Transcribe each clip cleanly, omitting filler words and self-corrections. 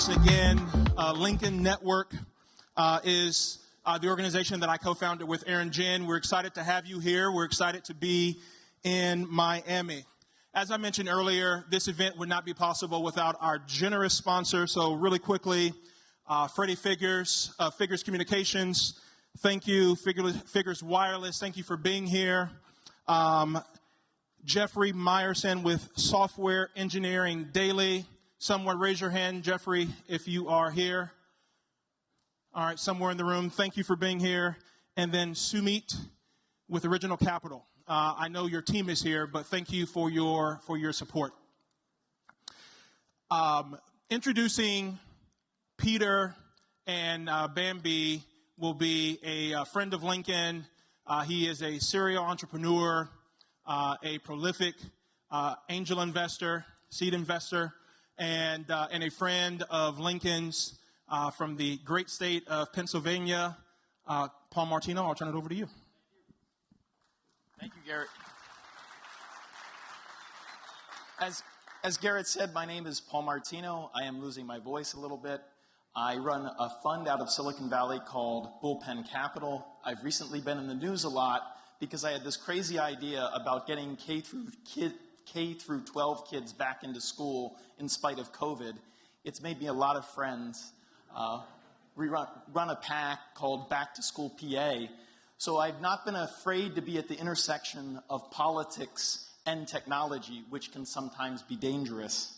Again, Lincoln Network is the organization that I co-founded with Aaron Jin. We're excited to have you here. We're excited to be in Miami. As I mentioned earlier, this event would not be possible without our generous sponsor. So really quickly, Freddie Figures, Figures Communications, thank you. Figures Wireless, thank you for being here. Jeffrey Meyerson with Software Engineering Daily. Someone raise your hand, Jeffrey, if you are here. All right, somewhere in the room. Thank you for being here. And then Sumit with Original Capital. I know your team is here, but thank you for your support. Introducing Peter and Bambi will be a friend of Lincoln. He is a serial entrepreneur, a prolific angel investor, seed investor, and a friend of Lincoln's from the great state of Pennsylvania. Paul Martino, I'll turn it over to you. Thank you, Garrett. As Garrett said, my name is Paul Martino. I am losing my voice a little bit. I run a fund out of Silicon Valley called Bullpen Capital. I've recently been in the news a lot because I had this crazy idea about getting K through 12 kids back into school in spite of COVID. It's made me a lot of friends. We run a PAC called Back to School PA. So I've not been afraid to be at the intersection of politics and technology, which can sometimes be dangerous.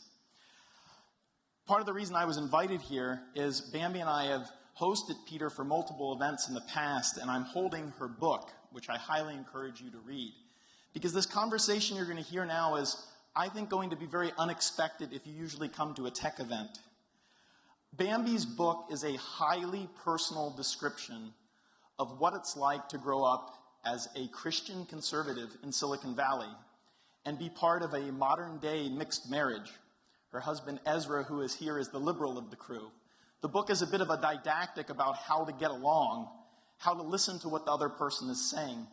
Part of the reason I was invited here is Bambi and I have hosted Peter for multiple events in the past, and I'm holding her book, which I highly encourage you to read. Because this conversation you're going to hear now is, I think, going to be very unexpected if you usually come to a tech event. Bambi's book is a highly personal description of what it's like to grow up as a Christian conservative in Silicon Valley and be part of a modern-day mixed marriage. Her husband, Ezra, who is here, is the liberal of the crew. The book is a bit of a didactic about how to get along, how to listen to what the other person is saying,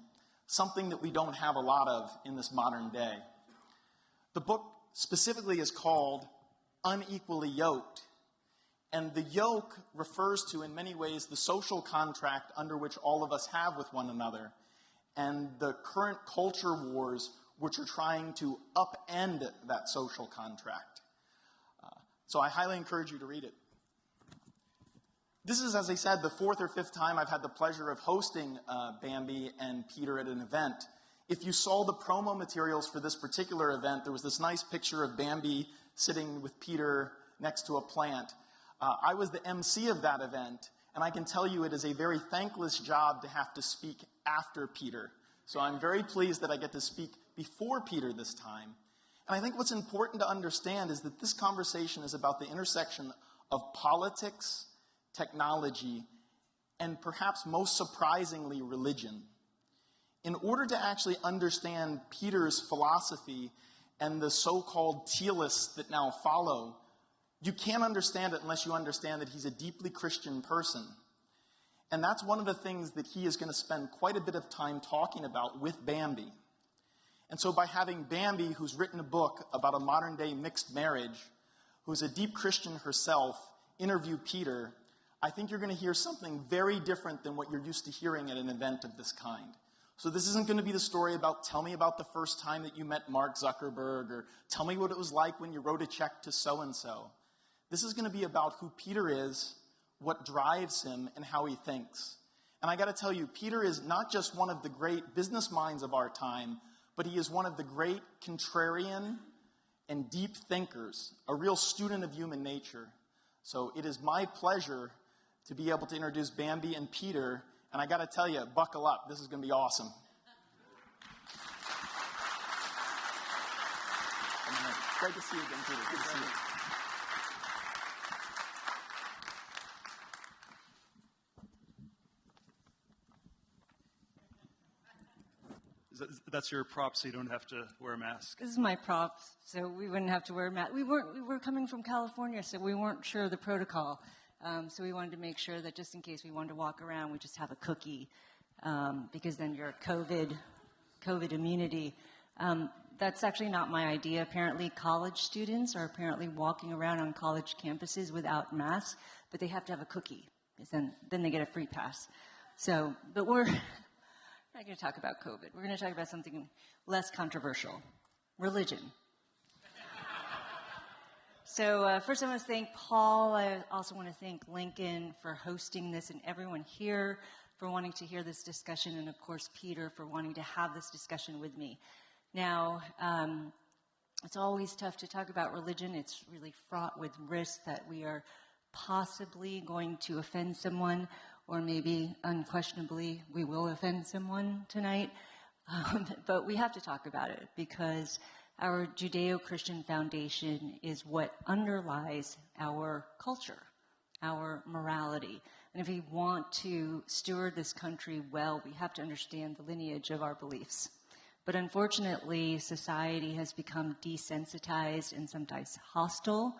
something that we don't have a lot of in this modern day. The book specifically is called Unequally Yoked, and the yoke refers to, in many ways, the social contract under which all of us have with one another, and the current culture wars which are trying to upend that social contract. So I highly encourage you to read it. This is, as I said, the fourth or fifth time I've had the pleasure of hosting Bambi and Peter at an event. If you saw the promo materials for this particular event, there was this nice picture of Bambi sitting with Peter next to a plant. I was the MC of that event, and I can tell you it is a very thankless job to have to speak after Peter. So I'm very pleased that I get to speak before Peter this time. And I think what's important to understand is that this conversation is about the intersection of politics, technology, and perhaps most surprisingly, religion. In order to actually understand Peter's philosophy and the so-called Thielists that now follow, you can't understand it unless you understand that he's a deeply Christian person. And that's one of the things that he is going to spend quite a bit of time talking about with Bambi. And so by having Bambi, who's written a book about a modern-day mixed marriage, who's a deep Christian herself, interview Peter, I think you're going to hear something very different than what you're used to hearing at an event of this kind. So this isn't going to be the story about, tell me about the first time that you met Mark Zuckerberg, or tell me what it was like when you wrote a check to so-and-so. This is going to be about who Peter is, what drives him, and how he thinks. And I got to tell you, Peter is not just one of the great business minds of our time, but he is one of the great contrarian and deep thinkers, a real student of human nature. So it is my pleasure to be able to introduce Bambi and Peter, and I got to tell you, buckle up. This is going to be awesome. Great to see you again, Peter. Good to see you. That's your prop, so you don't have to wear a mask. This is my prop, so we wouldn't have to wear a mask. We were coming from California, so we weren't sure of the protocol. So we wanted to make sure that just in case we wanted to walk around, we just have a cookie, because then you're COVID immunity. That's actually not my idea. Apparently, college students are apparently walking around on college campuses without masks, but they have to have a cookie, because then they get a free pass. So, but we're not going to talk about COVID. We're going to talk about something less controversial: religion. So first I want to thank Paul. I also want to thank Lincoln for hosting this, and everyone here for wanting to hear this discussion, and of course Peter for wanting to have this discussion with me. Now, it's always tough to talk about religion. It's really fraught with risk that we are possibly going to offend someone, or maybe unquestionably we will offend someone tonight. But we have to talk about it because our Judeo-Christian foundation is what underlies our culture, our morality. And if we want to steward this country well, we have to understand the lineage of our beliefs. But unfortunately, society has become desensitized and sometimes hostile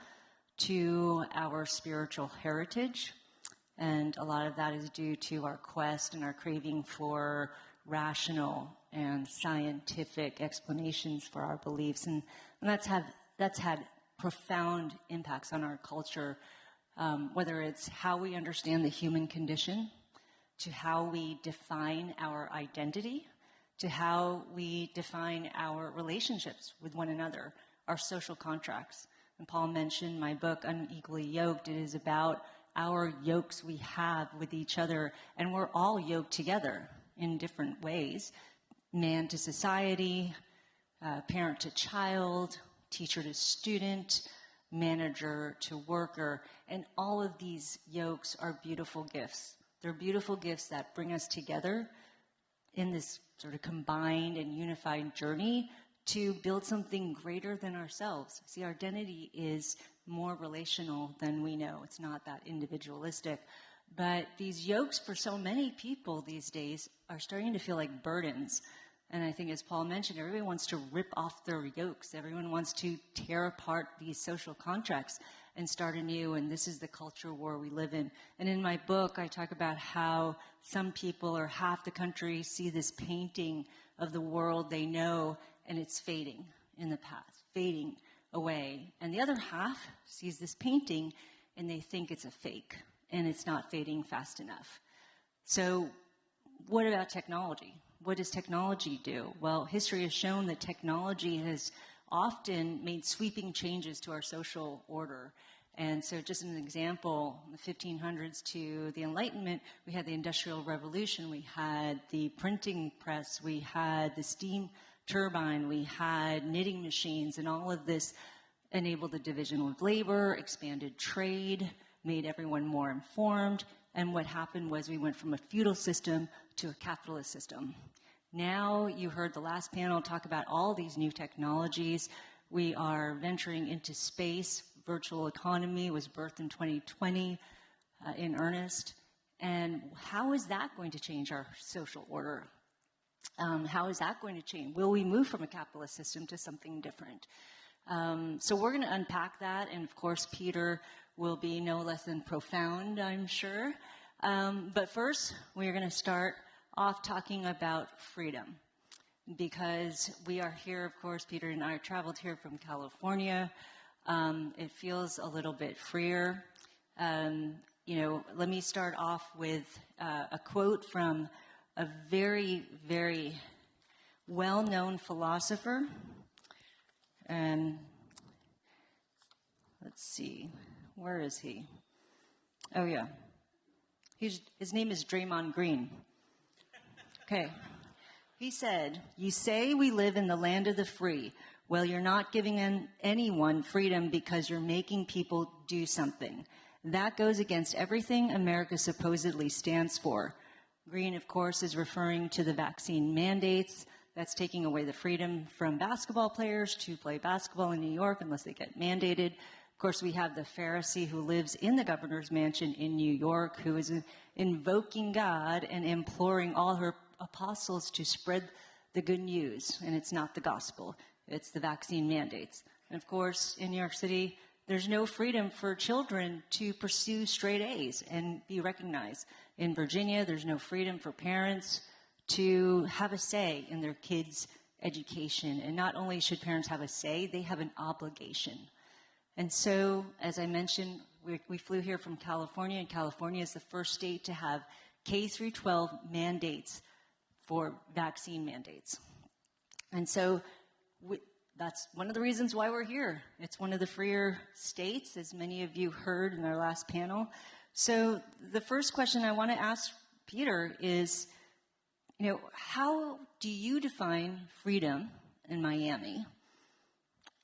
to our spiritual heritage. And a lot of that is due to our quest and our craving for rational and scientific explanations for our beliefs. And that's had profound impacts on our culture, whether it's how we understand the human condition, to how we define our identity, to how we define our relationships with one another, our social contracts. And Paul mentioned my book, Unequally Yoked. It is about our yokes we have with each other, and we're all yoked together in different ways. Man to society, parent to child, teacher to student, manager to worker. And all of these yokes are beautiful gifts. They're beautiful gifts that bring us together in this sort of combined and unified journey to build something greater than ourselves. See, our identity is more relational than we know. It's not that individualistic. But these yokes for so many people these days are starting to feel like burdens. And I think, as Paul mentioned, everybody wants to rip off their yokes. Everyone wants to tear apart these social contracts and start anew. And this is the culture war we live in. And in my book, I talk about how some people, or half the country, see this painting of the world they know, and it's fading in the past, fading away. And the other half sees this painting, and they think it's a fake, and it's not fading fast enough. So what about technology? What does technology do? Well, history has shown that technology has often made sweeping changes to our social order. And so just an example, in the 1500s to the Enlightenment, we had the Industrial Revolution, we had the printing press, we had the steam turbine, we had knitting machines, and all of this enabled the division of labor, expanded trade, made everyone more informed. And what happened was we went from a feudal system to a capitalist system. Now, you heard the last panel talk about all these new technologies. We are venturing into space. Virtual economy was birthed in 2020 in earnest. And how is that going to change our social order? How is that going to change? Will we move from a capitalist system to something different? So we're going to unpack that. And of course, Peter will be no less than profound, I'm sure. But first, we're going to start off talking about freedom, because we are here, of course, Peter and I traveled here from California. It feels a little bit freer. Let me start off with a quote from a very, very well-known philosopher. Let's see, where is he? Oh, yeah. His name is Draymond Green. Okay. He said, "You say we live in the land of the free. Well, you're not giving anyone freedom because you're making people do something. That goes against everything America supposedly stands for." Green, of course, is referring to the vaccine mandates. That's taking away the freedom from basketball players to play basketball in New York unless they get mandated. Of course, we have the Pharisee who lives in the governor's mansion in New York, who is invoking God and imploring all her apostles to spread the good news. And it's not the gospel. It's the vaccine mandates. And of course, in New York City, there's no freedom for children to pursue straight A's and be recognized. In Virginia, there's no freedom for parents to have a say in their kids' education. And not only should parents have a say, they have an obligation. And so, as I mentioned, we flew here from California, and California is the first state to have K through 12 mandates for vaccine mandates. And so that's one of the reasons why we're here. It's one of the freer states, as many of you heard in our last panel. So the first question I want to ask Peter is, how do you define freedom in Miami?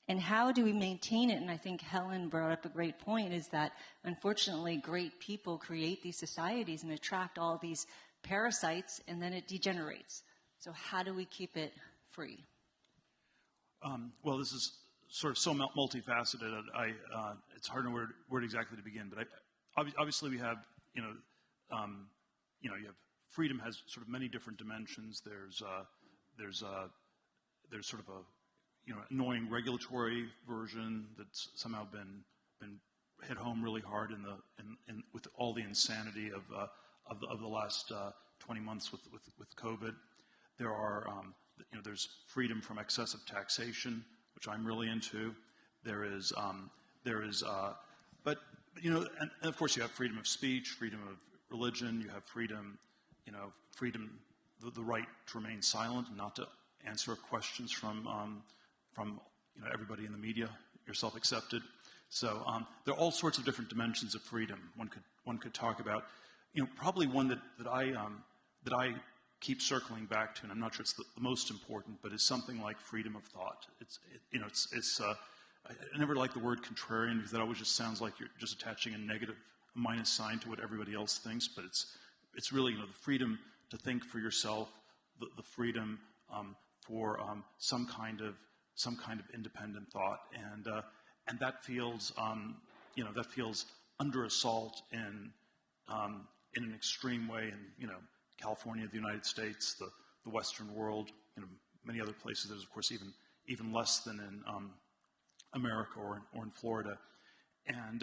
And how do we maintain it? And I think Helen brought up a great point, is that unfortunately great people create these societies and attract all these parasites, and then it degenerates. So how do we keep it free? Well, this is sort of so multifaceted. It's hard to know where exactly to begin. But obviously, we have you have freedom has sort of many different dimensions. There's sort of a annoying regulatory version that's somehow been hit home really hard with all the insanity of the last 20 months with COVID. There are there's freedom from excessive taxation, which I'm really into. But and of course you have freedom of speech, freedom of religion. You have freedom, the right to remain silent and not to answer questions from everybody in the media, yourself accepted. So there are all sorts of different dimensions of freedom one could talk about. Probably one that I keep circling back to, and I'm not sure it's the most important, but is something like freedom of thought. I never like the word contrarian, because that always just sounds like you're just attaching a minus sign to what everybody else thinks. But it's really the freedom to think for yourself, the freedom for some kind of independent thought, and that feels under assault in an extreme way in California, the United States, the Western world, many other places. There's of course even less than in America or in Florida, and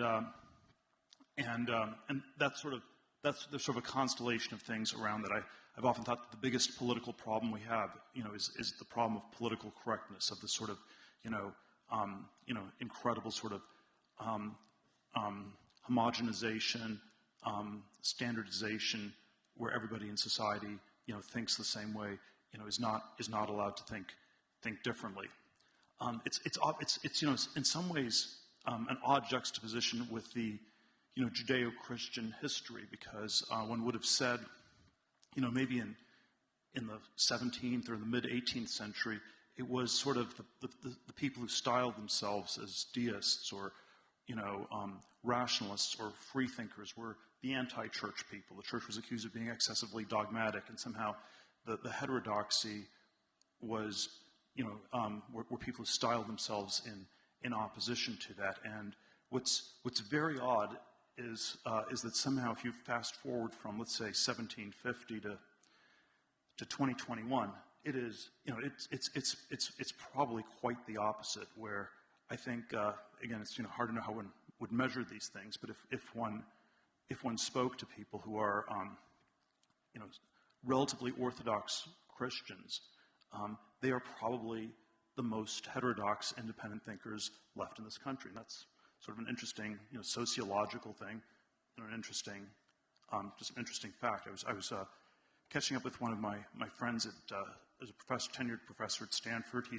there's sort of a constellation of things around that. I've often thought that the biggest political problem we have, is the problem of political correctness, of this sort of, incredible sort of homogenization, standardization, where everybody in society, thinks the same way, is not allowed to think differently. It's in some ways an odd juxtaposition with the Judeo-Christian history, because one would have said, maybe in the 17th or the mid-18th century, it was sort of the people who styled themselves as deists or rationalists or free thinkers were the anti-church people. The church was accused of being excessively dogmatic, and somehow the heterodoxy was were people who styled themselves in opposition to that. And what's very odd is that somehow, if you fast forward from, let's say, 1750 to 2021, it is it's probably quite the opposite. Where I think again, it's hard to know how one would measure these things, but if one spoke to people who are relatively Orthodox Christians, they are probably the most heterodox independent thinkers left in this country. And that's sort of an interesting, sociological thing, an interesting, just an interesting fact. I was catching up with one of my friends as a tenured professor at Stanford. I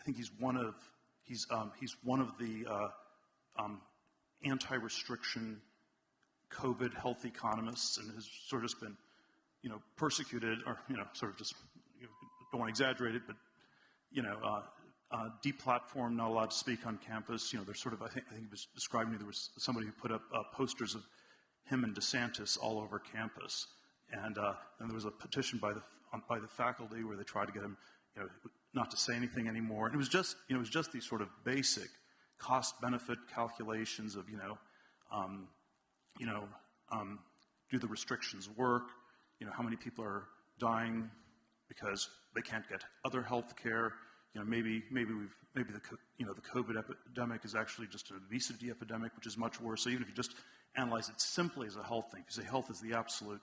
think he's one of the anti-restriction COVID health economists, and has sort of just been, persecuted, or sort of just, don't want to exaggerate it, but deplatformed, not allowed to speak on campus. There's sort of, I think he was describing me, there was somebody who put up posters of him and DeSantis all over campus, and there was a petition by the faculty where they tried to get him, not to say anything anymore. And it was just these sort of basic cost-benefit calculations of, do the restrictions work? How many people are dying because they can't get other health care? maybe the COVID epidemic is actually just an obesity epidemic, which is much worse. So even if you just analyze it simply as a health thing, if you say health is the absolute,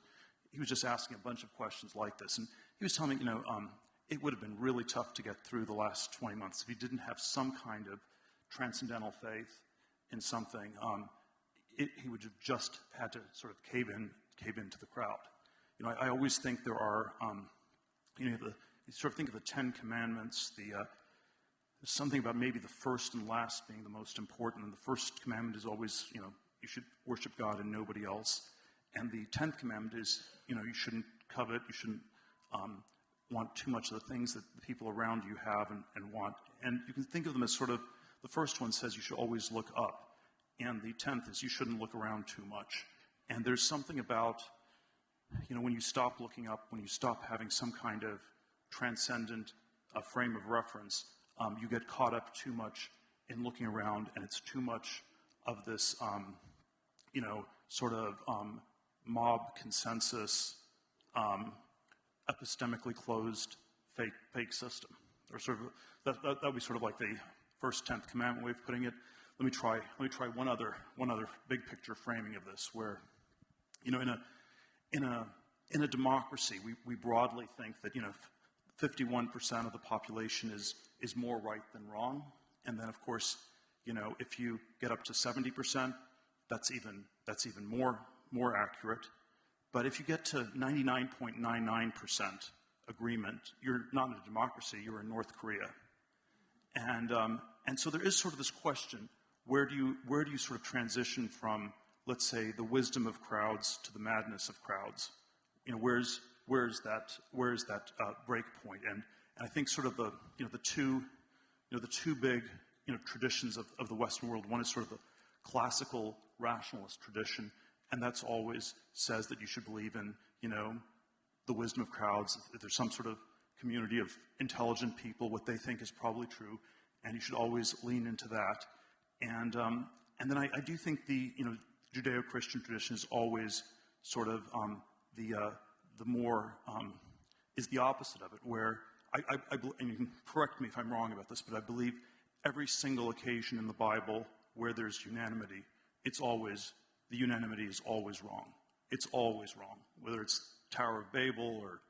he was just asking a bunch of questions like this. And he was telling me, it would have been really tough to get through the last 20 months if he didn't have some kind of transcendental faith in something. He would have just had to sort of cave into the crowd. I always think there are, you sort of think of the Ten Commandments. There's something about maybe the first and last being the most important. And the first commandment is always, you should worship God and nobody else. And the 10th commandment is, you shouldn't covet, you shouldn't want too much of the things that the people around you have and want. And you can think of them as sort of, the first one says you should always look up. And the 10th is you shouldn't look around too much. And there's something about, when you stop looking up, when you stop having some kind of transcendent frame of reference, you get caught up too much in looking around, and it's too much of this, sort of mob consensus, epistemically closed fake system, or sort of that would be sort of like the first 10th commandment way of putting it. Let me try one other big picture framing of this, where in a democracy we broadly think that 51% of the population is more right than wrong, and then of course if you get up to 70%, that's even more accurate. But if you get to 99.99% agreement, you're not in a democracy, you're in North Korea. And so there is sort of this question, where do you sort of transition from, let's say, the wisdom of crowds to the madness of crowds? Where's that break point? And I think sort of the two big traditions of the Western world. One is sort of the classical rationalist tradition, and that's always says that you should believe in the wisdom of crowds. If there's some sort of community of intelligent people, what they think is probably true, and you should always lean into that. And then I do think the Judeo-Christian tradition is always sort of the more is the opposite of it, where and you can correct me if I'm wrong about this, but I believe every single occasion in the Bible where there's unanimity, the unanimity is always wrong. It's always wrong, whether it's Tower of Babel or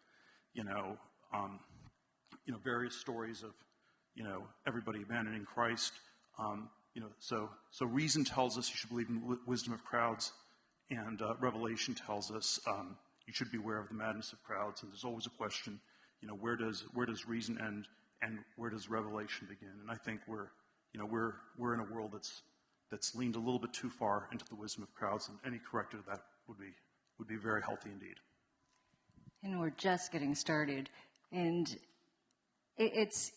various stories of everybody abandoning Christ. So reason tells us you should believe in wisdom of crowds, and Revelation tells us you should beware of the madness of crowds. And there's always a question, where does reason end and where does revelation begin? And I think we're in a world that's leaned a little bit too far into the wisdom of crowds, and any corrective of that would be very healthy indeed. And we're just getting started, and it's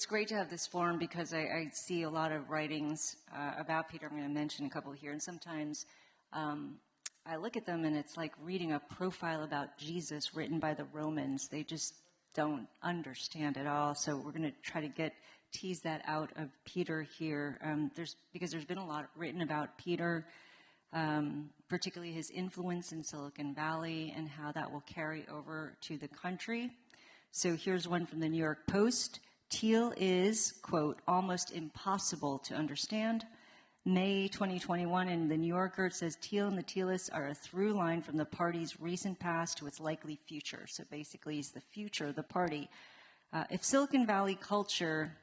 great to have this forum because I see a lot of writings about Peter. I'm going to mention a couple here, and sometimes I look at them and it's like reading a profile about Jesus written by the Romans. They just don't understand at all. So we're going to try to tease that out of Peter here. Because there's been a lot written about Peter, particularly his influence in Silicon Valley and how that will carry over to the country. So here's one from the New York Post. Thiel is, quote, almost impossible to understand. May 2021 in the New Yorker, it says Thiel and the Thielists are a through line from the party's recent past to its likely future. So basically, it's the future of the party. If Silicon Valley culture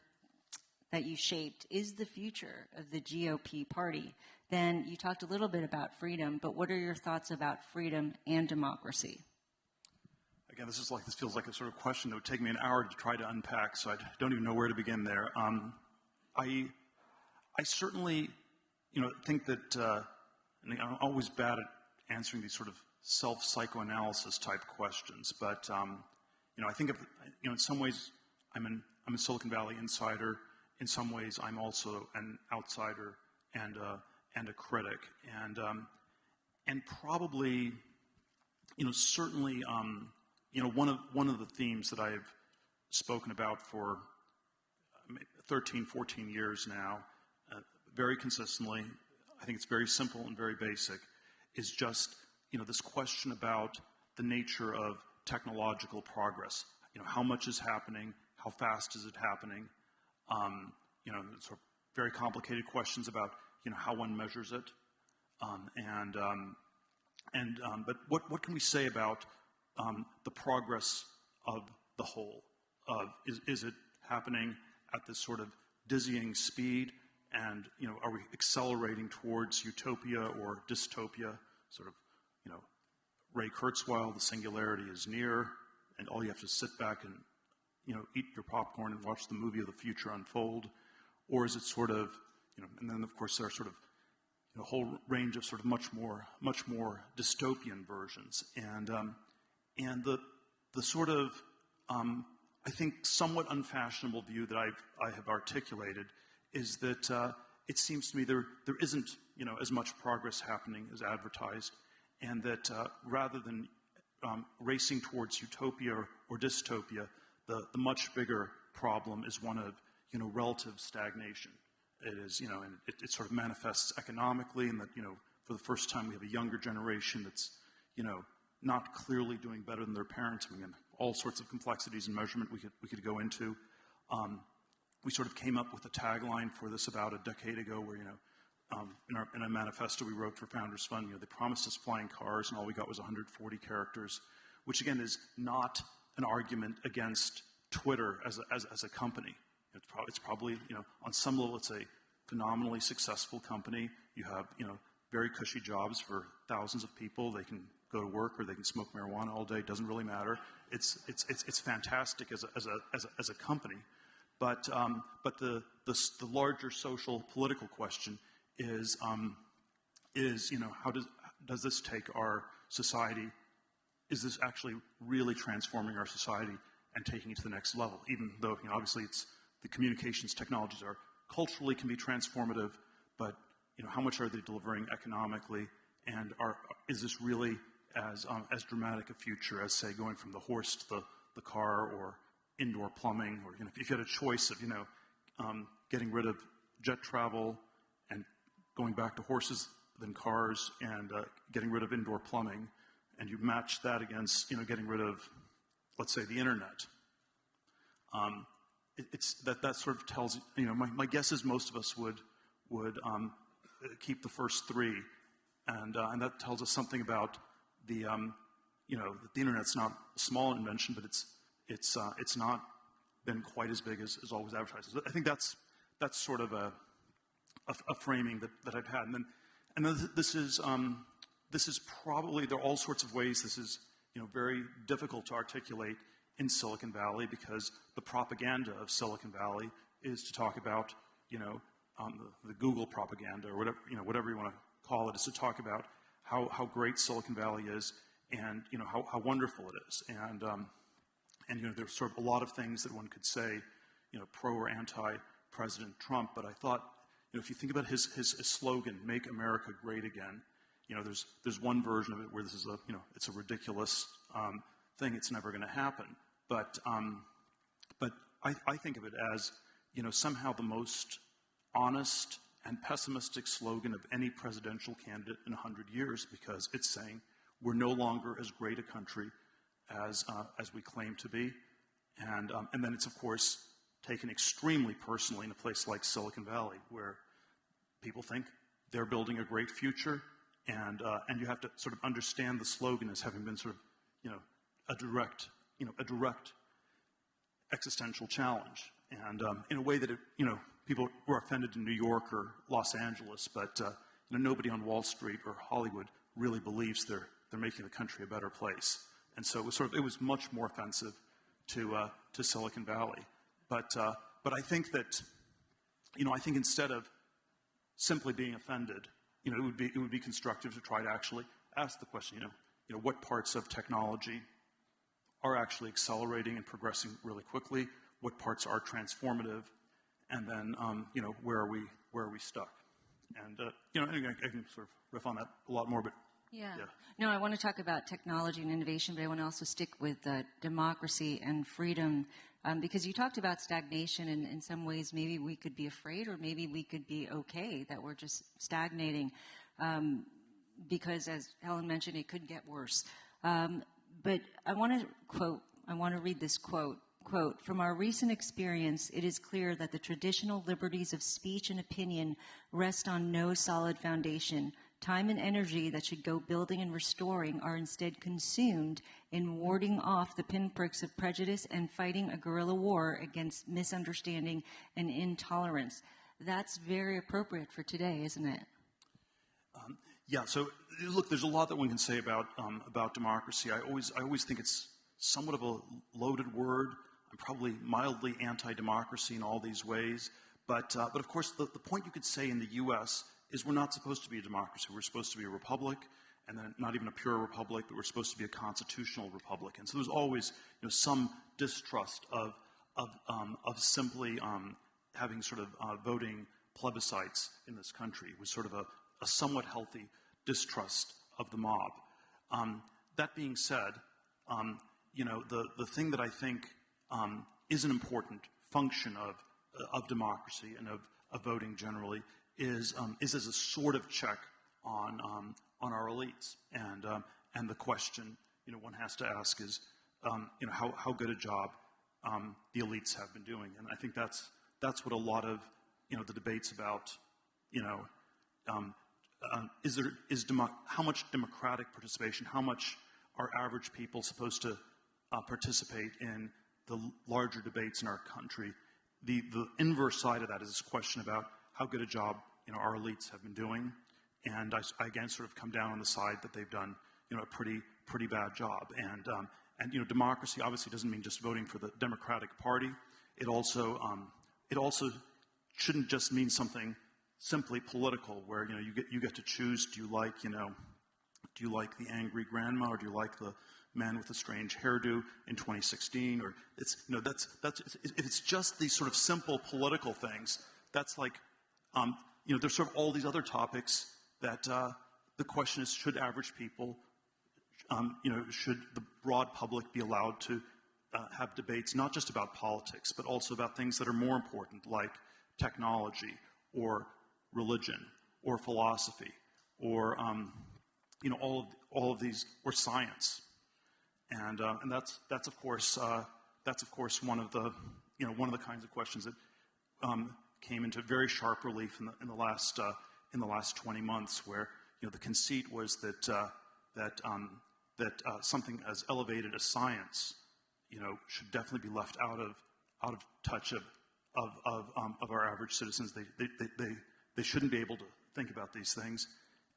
that you shaped is the future of the GOP party, then you talked a little bit about freedom, but what are your thoughts about freedom and democracy? Again, this feels like a sort of question that would take me an hour to try to unpack, so I don't even know where to begin there. I certainly, think that, and I'm always bad at answering these sort of self-psychoanalysis type questions, but, I think in some ways I'm a Silicon Valley insider. In some ways I'm also an outsider and a critic, and probably, certainly, one of the themes that I've spoken about for 13, 14 years now, very consistently, I think it's very simple and very basic, is just, this question about the nature of technological progress. How much is happening, how fast is it happening? Sort of very complicated questions about how one measures it, but what can we say about the progress of the whole? Is it happening at this sort of dizzying speed? And are we accelerating towards utopia or dystopia? Sort of, Ray Kurzweil, the singularity is near, and all you have to sit back and eat your popcorn and watch the movie of the future unfold, or is it sort of, and then of course there are sort of a whole range of sort of much more dystopian versions, and the sort of I think somewhat unfashionable view that I have articulated is that it seems to me there isn't as much progress happening as advertised, and that rather than racing towards utopia or dystopia, the much bigger problem is one of relative stagnation. It is and it sort of manifests economically, and that for the first time we have a younger generation that's not clearly doing better than their parents. And all sorts of complexities and measurement we could go into. We sort of came up with a tagline for this about a decade ago, where in a manifesto we wrote for Founders Fund, they promised us flying cars, and all we got was 140 characters, which again is not an argument against Twitter as a company. It's probably on some level it's a phenomenally successful company. You have very cushy jobs for thousands of people. They can go to work or they can smoke marijuana all day. It doesn't really matter. It's fantastic as a company. But the larger social political question is how does this take our society? Is this actually really transforming our society and taking it to the next level? Even though obviously the communications technologies are culturally can be transformative, but how much are they delivering economically? And is this really as dramatic a future as, say, going from the horse to the car, or indoor plumbing, or if you had a choice of getting rid of jet travel and going back to horses than cars, and getting rid of indoor plumbing, and you match that against getting rid of, let's say, the internet. It's that sort of tells my guess is most of us would keep the first three, and that tells us something about the the internet's not a small invention, but it's not been quite as big as always advertised. I think that's sort of a framing that I've had, and then this is probably, there are all sorts of ways this is very difficult to articulate in Silicon Valley, because the propaganda of Silicon Valley is to talk about the Google propaganda, or whatever you want to call it, is to talk about how great Silicon Valley is, and how wonderful it is, and there's sort of a lot of things that one could say pro or anti President Trump, but I thought if you think about his slogan, "Make America Great Again," there's one version of it where this is it's a ridiculous thing, it's never going to happen, but I think of it as somehow the most honest and pessimistic slogan of any presidential candidate in 100 years, because it's saying we're no longer as great a country as we claim to be, and then it's of course taken extremely personally in a place like Silicon Valley, where people think they're building a great future, and you have to sort of understand the slogan as having been sort of a direct existential challenge, and in a way that people were offended in New York or Los Angeles, but nobody on Wall Street or Hollywood really believes they're making the country a better place, and so it was much more offensive to Silicon Valley, but I think that I think instead of simply being offended, it would be constructive to try to actually ask the question, what parts of technology are actually accelerating and progressing really quickly, what parts are transformative, and then where are we stuck? And I can sort of riff on that a lot more, but yeah. No, I want to talk about technology and innovation, but I want to also stick with democracy and freedom, because you talked about stagnation, and in some ways maybe we could be afraid, or maybe we could be okay that we're just stagnating, because as Helen mentioned, it could get worse. But I want to read this quote quote, "From our recent experience, it is clear that the traditional liberties of speech and opinion rest on no solid foundation. Time and energy that should go building and restoring are instead consumed in warding off the pinpricks of prejudice and fighting a guerrilla war against misunderstanding and intolerance." That's very appropriate for today, isn't it? Yeah. So look, there's a lot that one can say about democracy. I always think it's somewhat of a loaded word. I'm probably mildly anti-democracy in all these ways. But of course, the point you could say in the U.S. is we're not supposed to be a democracy. We're supposed to be a republic, and then not even a pure republic, but we're supposed to be a constitutional republic. And so there's always some distrust of simply having sort of voting plebiscites in this country. It was sort of a somewhat healthy distrust of the mob. That being said, the thing that I think is an important function of democracy and of voting generally is as a sort of check on our elites. And the question one has to ask is how good a job the elites have been doing. And I think that's what a lot of the debates about how much democratic participation, how much are average people supposed to participate in the larger debates in our country. The inverse side of that is this question about how good a job our elites have been doing, and I again sort of come down on the side that they've done a pretty bad job. And democracy obviously doesn't mean just voting for the Democratic Party. It also shouldn't just mean something simply political, where you get to choose. Do you like the angry grandma, or do you like the man with the strange hairdo in 2016? Or it's if it's just these sort of simple political things, that's like there's sort of all these other topics that the question is, should average people, should the broad public be allowed to have debates not just about politics, but also about things that are more important, like technology or religion or philosophy or all of these, or science, and that's of course one of the kinds of questions that came into very sharp relief in the last 20 months, where the conceit was that something as elevated as science should definitely be left out of touch of our average citizens. They shouldn't be able to think about these things,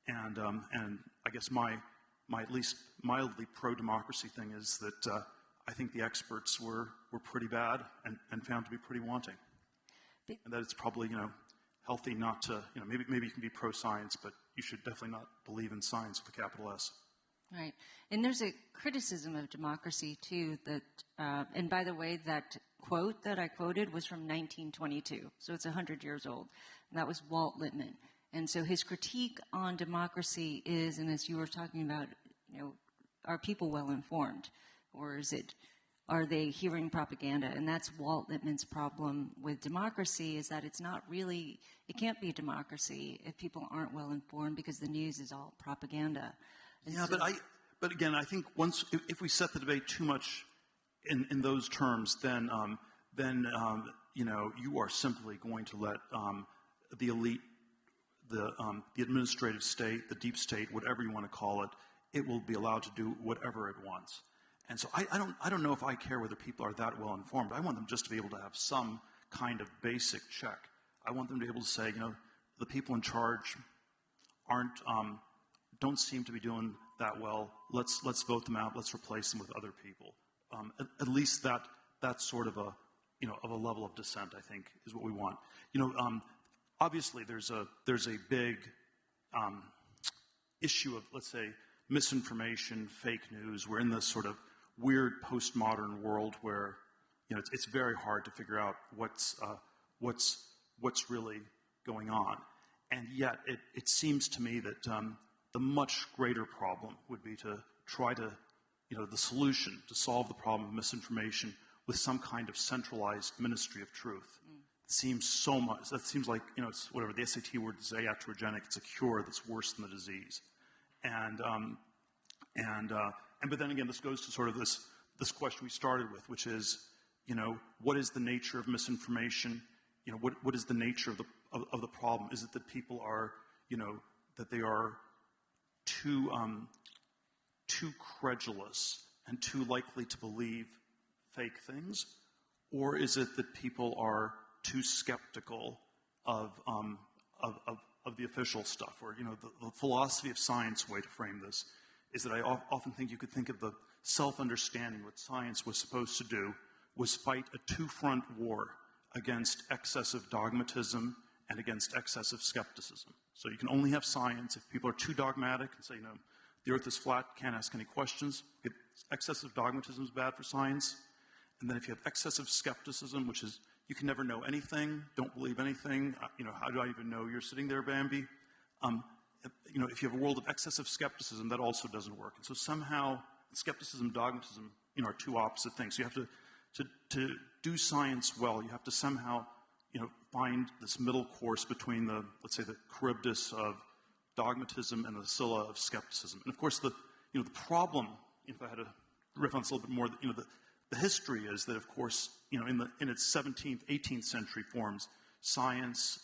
and I guess my at least mildly pro-democracy thing is that I think the experts were pretty bad and found to be pretty wanting, and that it's probably healthy not to maybe you can be pro-science, but you should definitely not believe in science with a capital S. Right. And there's a criticism of democracy, too, that, and by the way, that quote that I quoted was from 1922, so it's 100 years old. And that was Walt Whitman. And so his critique on democracy is, and as you were talking about, are people well informed? Or are they hearing propaganda? And that's Walt Whitman's problem with democracy, is that it can't be a democracy if people aren't well informed, because the news is all propaganda. Yeah, but again, I think if we set the debate too much in those terms, then you are simply going to let the elite, the administrative state, the deep state, whatever you want to call it, it will be allowed to do whatever it wants. And so I don't know if I care whether people are that well informed. I want them just to be able to have some kind of basic check. I want them to be able to say, the people in charge don't seem to be doing that well. Let's vote them out. Let's replace them with other people. At least that sort of a level of dissent, I think, is what we want. Obviously there's a big issue of, let's say, misinformation, fake news. We're in this sort of weird postmodern world where it's very hard to figure out what's really going on, and yet it seems to me that the much greater problem would be to try to, the solution to solve the problem of misinformation with some kind of centralized ministry of truth. It seems so much, that seems like, it's whatever, the SAT word is iatrogenic, it's a cure that's worse than the disease. But then again, this goes to sort of this question we started with, which is, what is the nature of misinformation? What is the nature of the problem? Is it that people are, that they are too credulous and too likely to believe fake things? Or is it that people are too skeptical of the official stuff? Or, the philosophy of science way to frame this is that I often think you could think of the self-understanding. What science was supposed to do was fight a two-front war against excessive dogmatism and against excessive skepticism. So you can only have science if people are too dogmatic and say, the earth is flat, can't ask any questions. Excessive dogmatism is bad for science. And then if you have excessive skepticism, which is you can never know anything, don't believe anything, how do I even know you're sitting there, Bambi? If you have a world of excessive skepticism, that also doesn't work. And so somehow skepticism, dogmatism, are two opposite things. So you have to do science well, you have to somehow, find this middle course between let's say, the Charybdis of dogmatism and the Scylla of skepticism. And of course, the problem, if I had to riff on this a little bit more, the history is that, of course, in its 17th, 18th century forms, science,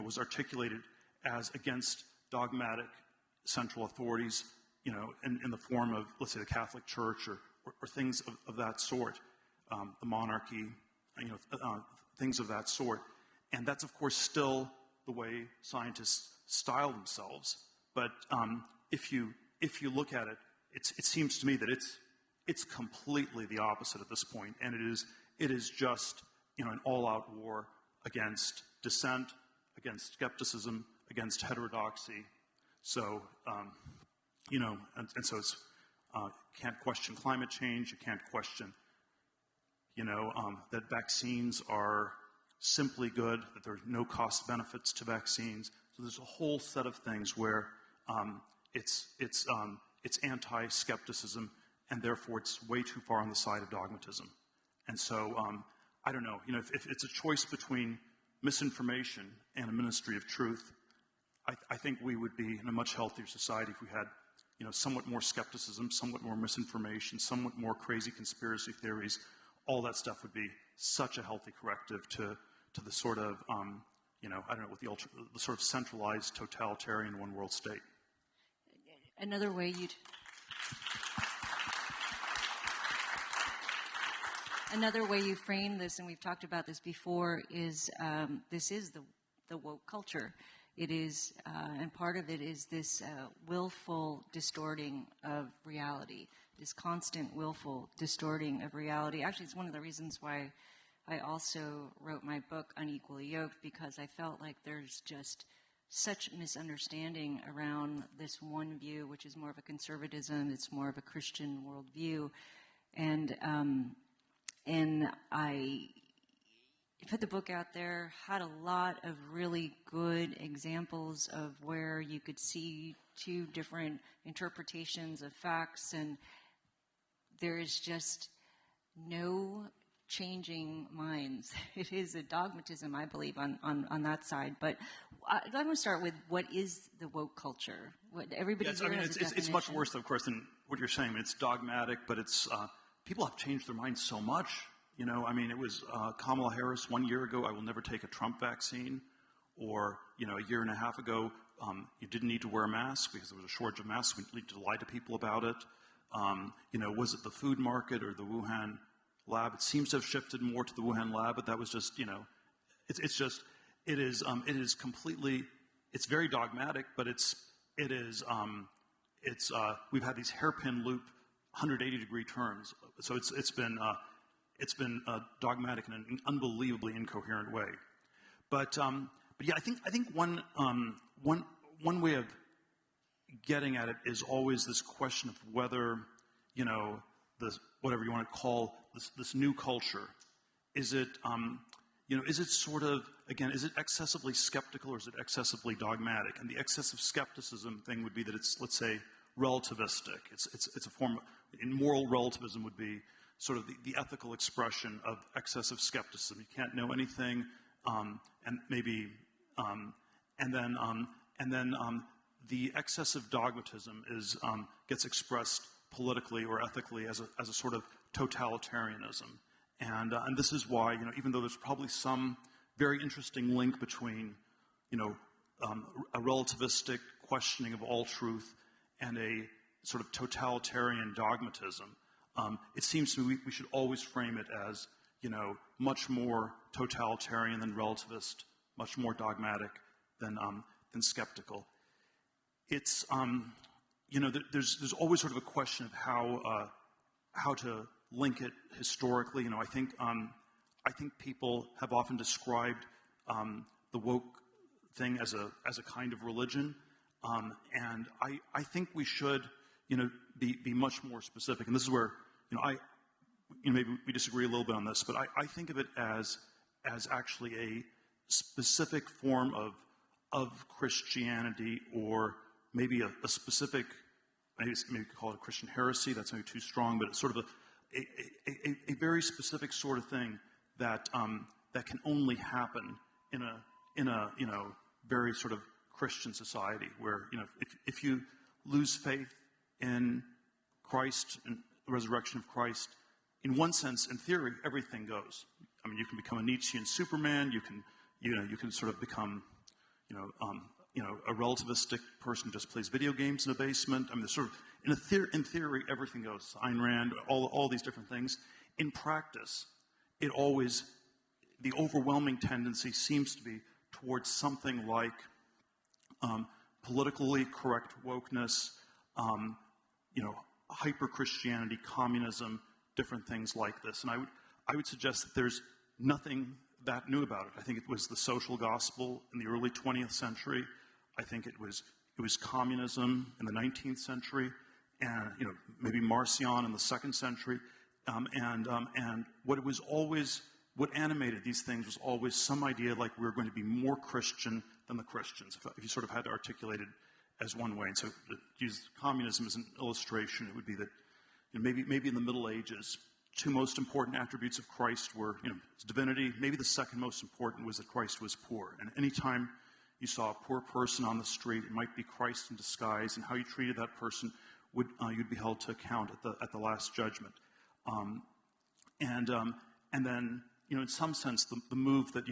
was articulated as against dogmatic central authorities, in the form of, let's say, the Catholic Church or things of that sort, the monarchy, things of that sort. And that's, of course, still the way scientists style themselves. But if you look at it, it seems to me that it's completely the opposite at this point, and it is just an all-out war against dissent, against skepticism, against heterodoxy. So and so it's can't question climate change. You can't question that vaccines are simply good, that there are no cost benefits to vaccines. So there's a whole set of things where it's anti-skepticism, and therefore it's way too far on the side of dogmatism. And so I don't know. If it's a choice between misinformation and a ministry of truth, I think we would be in a much healthier society if we had somewhat more skepticism, somewhat more misinformation, somewhat more crazy conspiracy theories. All that stuff would be such a healthy corrective to the sort of, I don't know, with the sort of centralized totalitarian one world state. Another way you frame this, and we've talked about this before, is this is the woke culture. It is, and part of it is this willful distorting of reality, this constant willful distorting of reality. Actually, it's one of the reasons why I also wrote my book, Unequally Yoked, because I felt like there's just such misunderstanding around this one view, which is more of a conservatism, it's more of a Christian worldview. And I put the book out there, had a lot of really good examples of where you could see two different interpretations of facts, and there is just no changing minds. It is a dogmatism, I believe, on that side. But I want to start with what is the woke culture? What everybody's it's much worse, of course, than what you're saying. It's dogmatic, but it's people have changed their minds so much. It was Kamala Harris 1 year ago, I will never take a Trump vaccine. Or, a year and a half ago, you didn't need to wear a mask because there was a shortage of masks. We need to lie to people about it. Was it the food market or the Wuhan lab? It seems to have shifted more to the Wuhan lab, but that was just, it is completely, it's very dogmatic, but we've had these hairpin loop 180-degree turns. So it's been dogmatic in an unbelievably incoherent way. But yeah, I think one way of getting at it is always this question of whether, this, whatever you want to call this new culture, is it sort of, again, is it excessively skeptical or is it excessively dogmatic? And the excessive skepticism thing would be that it's, let's say, relativistic. It's a form of, in moral relativism would be sort of the ethical expression of excessive skepticism. You can't know anything, and maybe, and then the excessive dogmatism gets expressed politically or ethically as a sort of totalitarianism. And this is why, even though there's probably some very interesting link between, a relativistic questioning of all truth and a sort of totalitarian dogmatism, it seems to me we should always frame it as, much more totalitarian than relativist, much more dogmatic than skeptical. It's, there's always sort of a question of how to link it historically. I think people have often described the woke thing as a kind of religion, and I think we should, be much more specific. And this is where, maybe we disagree a little bit on this, but I think of it as actually a specific form of Christianity, or maybe a specific, maybe you could call it a Christian heresy. That's maybe too strong, but it's sort of a very specific sort of thing that can only happen in a very sort of Christian society, where if you lose faith in Christ and the resurrection of Christ, in one sense, in theory, everything goes. I mean, you can become a Nietzschean Superman. You can sort of become a relativistic person who just plays video games in a basement. I mean, there's sort of in theory, everything goes. Ayn Rand, all these different things. In practice, the overwhelming tendency seems to be towards something like politically correct wokeness, hyper-Christianity, communism, different things like this. And I would suggest that there's nothing that new about it. I think it was the social gospel in the early 20th century. I think it was communism in the 19th century, and maybe Marcion in the 2nd century. And what animated these things was always some idea like we were going to be more Christian than the Christians, if you sort of had to articulate it as one way. And so to use communism as an illustration, it would be that maybe in the Middle Ages, two most important attributes of Christ were, his divinity. Maybe the second most important was that Christ was poor. And anytime you saw a poor person on the street, it might be Christ in disguise, and how you treated that person you'd be held to account at the last judgment. And then, in some sense, the move that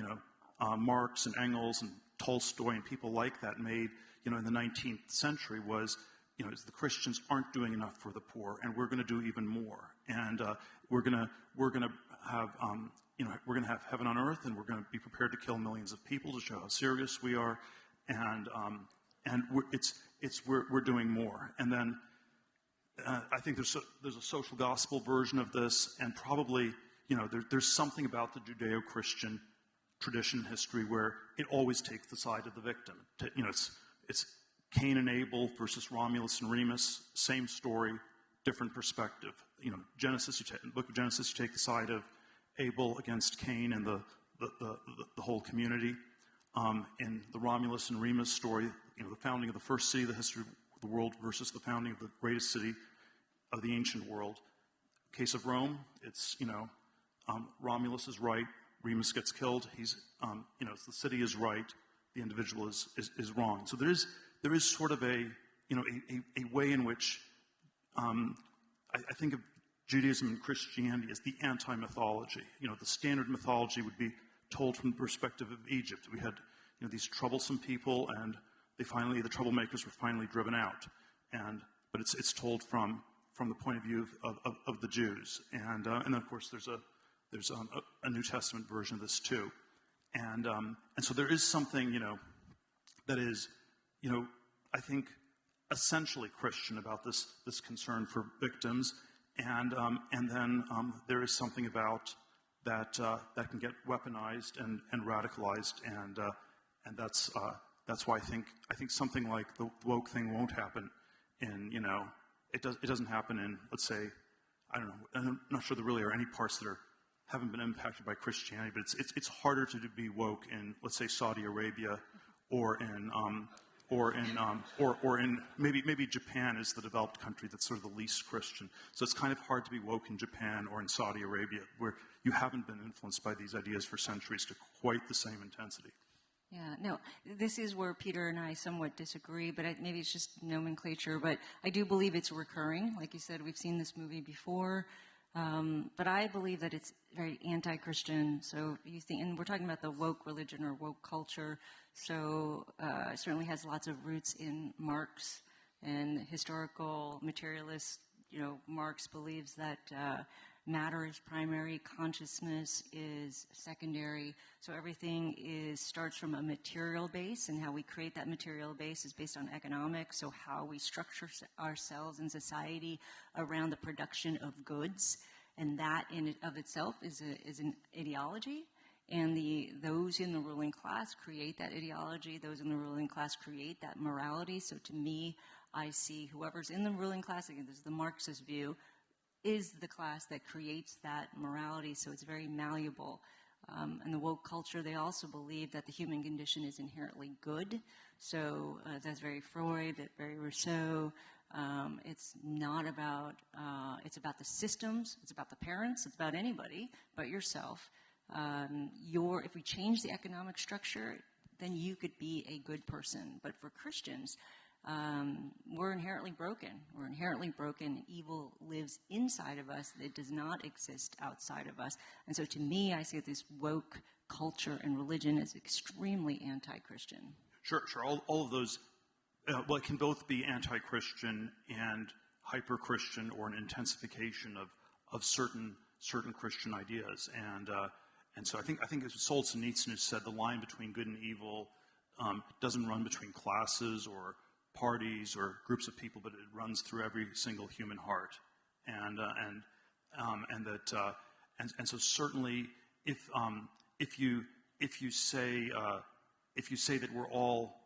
Marx and Engels and Tolstoy and people like that made, in the 19th century was, the Christians aren't doing enough for the poor, and we're going to do even more. And we're going to have heaven on earth, and we're going to be prepared to kill millions of people to show how serious we are. And we're doing more. And then I think there's a social gospel version of this, and probably there's something about the Judeo-Christian tradition history where it always takes the side of the victim. It's Cain and Abel versus Romulus and Remus, same story, different perspective. Genesis, book of Genesis, you take the side of Abel against Cain and the whole community. In the Romulus and Remus story, the founding of the first city, the history of the world versus the founding of the greatest city of the ancient world. Case of Rome, it's Romulus is right, Remus gets killed. The city is right, the individual is wrong. So there is sort of a way in which I think of Judaism and Christianity as the anti-mythology. The standard mythology would be told from the perspective of Egypt. We had these troublesome people, and the troublemakers were finally driven out. But it's told from the point of view of the Jews. And then of course there's a New Testament version of this too. And so there is something that is I think essentially Christian about this concern for victims, and then there is something about that can get weaponized and radicalized, and that's why I think something like the woke thing won't happen it doesn't happen in, let's say, I don't know, I'm not sure there really are any parts that haven't been impacted by Christianity, but it's harder to be woke in, let's say, Saudi Arabia, or in maybe Japan is the developed country that's sort of the least Christian. So it's kind of hard to be woke in Japan or in Saudi Arabia, where you haven't been influenced by these ideas for centuries to quite the same intensity. Yeah, no, this is where Peter and I somewhat disagree, but maybe it's just nomenclature. But I do believe it's recurring. Like you said, we've seen this movie before. But I believe that it's very anti-Christian. So you think, and we're talking about the woke religion or woke culture. So it certainly has lots of roots in Marx and historical materialists. Marx believes that matter is primary, consciousness is secondary. So everything starts from a material base, and how we create that material base is based on economics. So how we structure ourselves in society around the production of goods, and that in and of itself is an ideology. And those in the ruling class create that ideology. Those in the ruling class create that morality. So to me, I see whoever's in the ruling class, again, this is the Marxist view, is the class that creates that morality. So it's very malleable. And the woke culture, they also believe that the human condition is inherently good. So that's very Freud, very Rousseau. It's not about, it's about the systems, it's about the parents, it's about anybody but yourself. If we change the economic structure, then you could be a good person. But for Christians, we're inherently broken. We're inherently broken. Evil lives inside of us. It does not exist outside of us. And so to me, I see this woke culture and religion as extremely anti-Christian. Sure. All of those, it can both be anti-Christian and hyper-Christian, or an intensification of certain Christian ideas. And so I think as Solzhenitsyn has said, the line between good and evil doesn't run between classes or parties or groups of people, but it runs through every single human heart. So certainly, if you say that we're all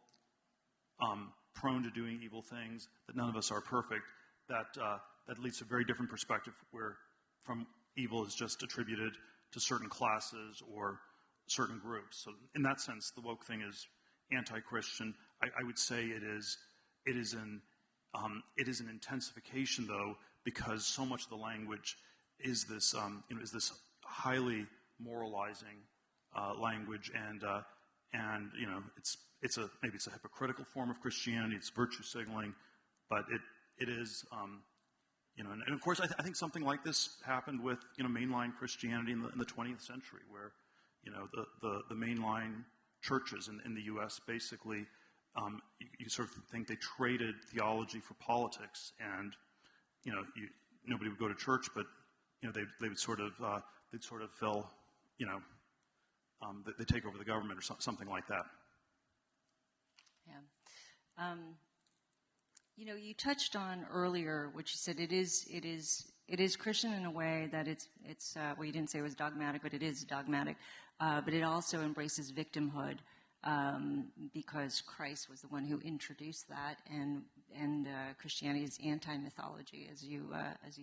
prone to doing evil things, that none of us are perfect, that leads to a very different perspective, where from evil is just attributed to certain classes or certain groups. So in that sense, the woke thing is anti-Christian. I would say it is an intensification, though, because so much of the language is this highly moralizing language, and maybe it's a hypocritical form of Christianity. It's virtue signaling, but it is. And of course, I think something like this happened with mainline Christianity in the 20th century, where the mainline churches in the U.S. basically, you sort of think they traded theology for politics, and nobody would go to church, but they would sort of feel they take over the government or something like that. Yeah. You touched on earlier, which you said it is Christian in a way that it's well, you didn't say it was dogmatic, but it is dogmatic. But it also embraces victimhood, because Christ was the one who introduced that, and Christianity is anti-mythology, as you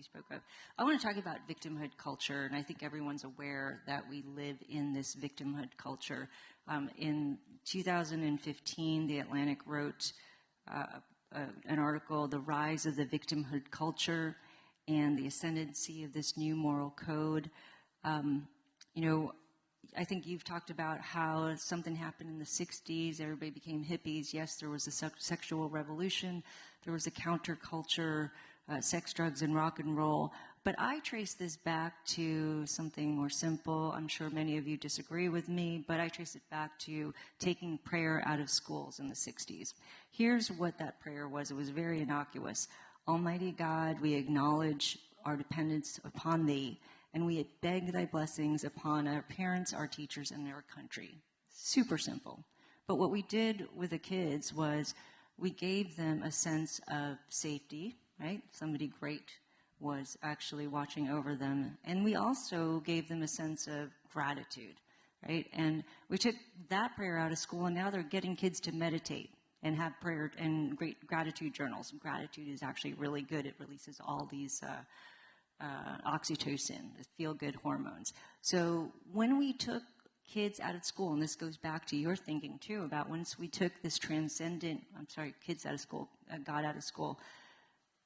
spoke of. I want to talk about victimhood culture, and I think everyone's aware that we live in this victimhood culture. In 2015, The Atlantic wrote an article, "The Rise of the Victimhood Culture and the Ascendancy of this New Moral Code." I think you've talked about how something happened in the 60s. Everybody became hippies. Yes, there was a sexual revolution. There was a counterculture, sex, drugs, and rock and roll. But I trace this back to something more simple. I'm sure many of you disagree with me, but I trace it back to taking prayer out of schools in the 60s. Here's what that prayer was. It was very innocuous. Almighty God, we acknowledge our dependence upon Thee, and we beg Thy blessings upon our parents, our teachers, and our country. Super simple. But what we did with the kids was we gave them a sense of safety, right? Somebody great was actually watching over them. And we also gave them a sense of gratitude, right? And we took that prayer out of school, and now they're getting kids to meditate and have prayer and great gratitude journals. Gratitude is actually really good. It releases all these oxytocin, the feel-good hormones. So when we took kids out of school, and this goes back to your thinking too, about once we took this kids out of school, God out of school,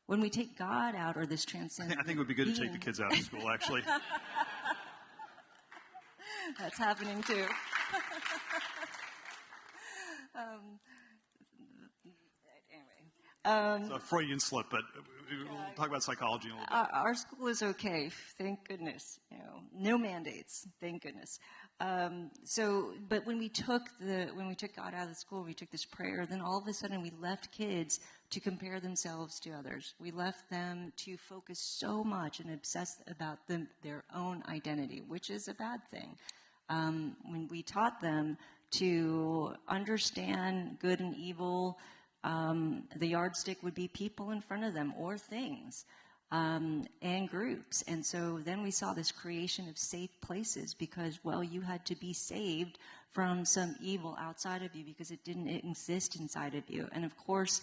when we take God out, or this transcendent I think it would be good to take the kids out of school, actually. That's happening too. It's a Freudian slip, but we'll talk about psychology in a little bit. Our school is okay, thank goodness. No mandates, thank goodness. But when we took God out of the school, we took this prayer. Then all of a sudden, we left kids to compare themselves to others. We left them to focus so much and obsess about their own identity, which is a bad thing. When we taught them to understand good and evil, the yardstick would be people in front of them or things. And groups. And so then we saw this creation of safe places because, well, you had to be saved from some evil outside of you because it didn't exist inside of you. And of course,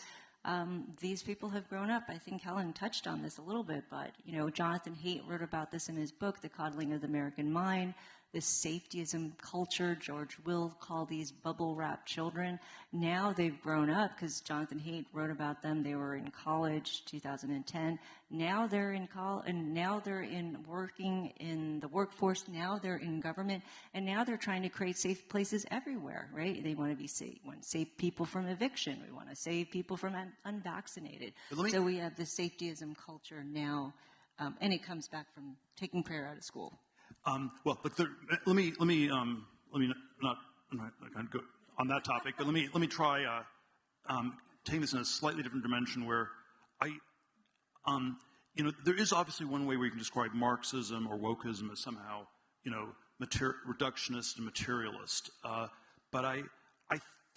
these people have grown up. I think Helen touched on this a little bit, but, Jonathan Haidt wrote about this in his book, The Coddling of the American Mind. This safetyism culture, George Will called these bubble-wrapped children. Now they've grown up because Jonathan Haidt wrote about them. They were in college, 2010. Now they're in college, and now they're working in the workforce. Now they're in government, and now they're trying to create safe places everywhere. Right? They want to be safe. We want to save people from eviction. We want to save people from unvaccinated. So we have this safetyism culture now, and it comes back from taking prayer out of school. Well, but let me not I'm not going to go on that topic, but let me try taking this in a slightly different dimension where there is obviously one way where you can describe Marxism or wokeism as somehow reductionist and materialist, but I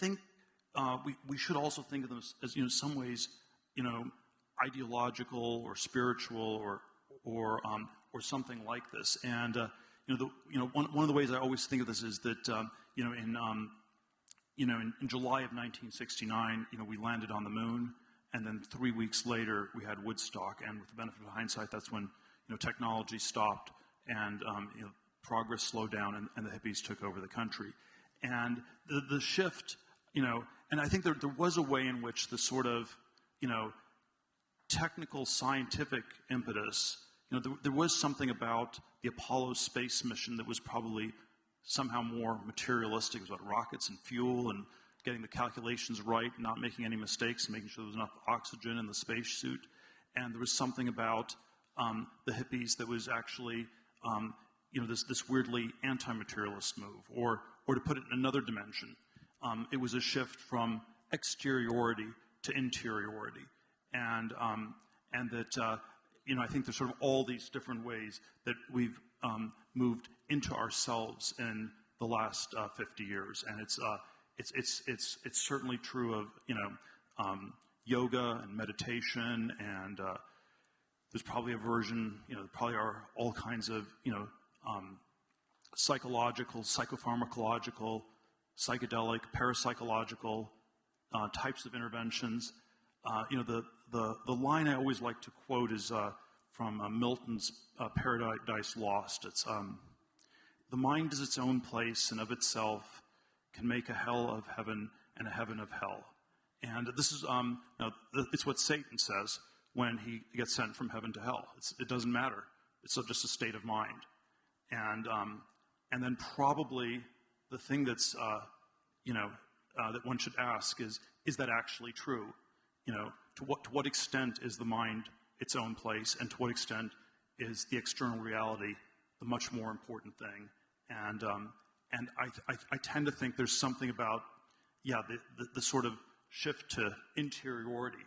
think we should also think of them as some ways ideological or spiritual or something like this. And one of the ways I always think of this is that in July of 1969, we landed on the moon, and then 3 weeks later we had Woodstock. And with the benefit of hindsight, that's when technology stopped and progress slowed down, and the hippies took over the country. And the shift, and I think there was a way in which the sort of technical scientific impetus. There was something about the Apollo space mission that was probably somehow more materialistic. It was about rockets and fuel and getting the calculations right, not making any mistakes, and making sure there was enough oxygen in the spacesuit. And there was something about the hippies that was actually, this weirdly anti-materialist move. Or to put it in another dimension, it was a shift from exteriority to interiority, and that. I think there's sort of all these different ways that we've moved into ourselves in the last 50 years, and it's certainly true of yoga and meditation, and there's probably a version. There probably are all kinds of psychological, psychopharmacological, psychedelic, parapsychological types of interventions. The line I always like to quote is from Milton's Paradise Lost. It's the mind is its own place, and of itself can make a hell of heaven and a heaven of hell. And this is it's what Satan says when he gets sent from heaven to hell. It doesn't matter. It's just a state of mind. And then probably the thing that's that one should ask is that actually true? To what extent is the mind its own place, and to what extent is the external reality the much more important thing? And I tend to think there's something about the sort of shift to interiority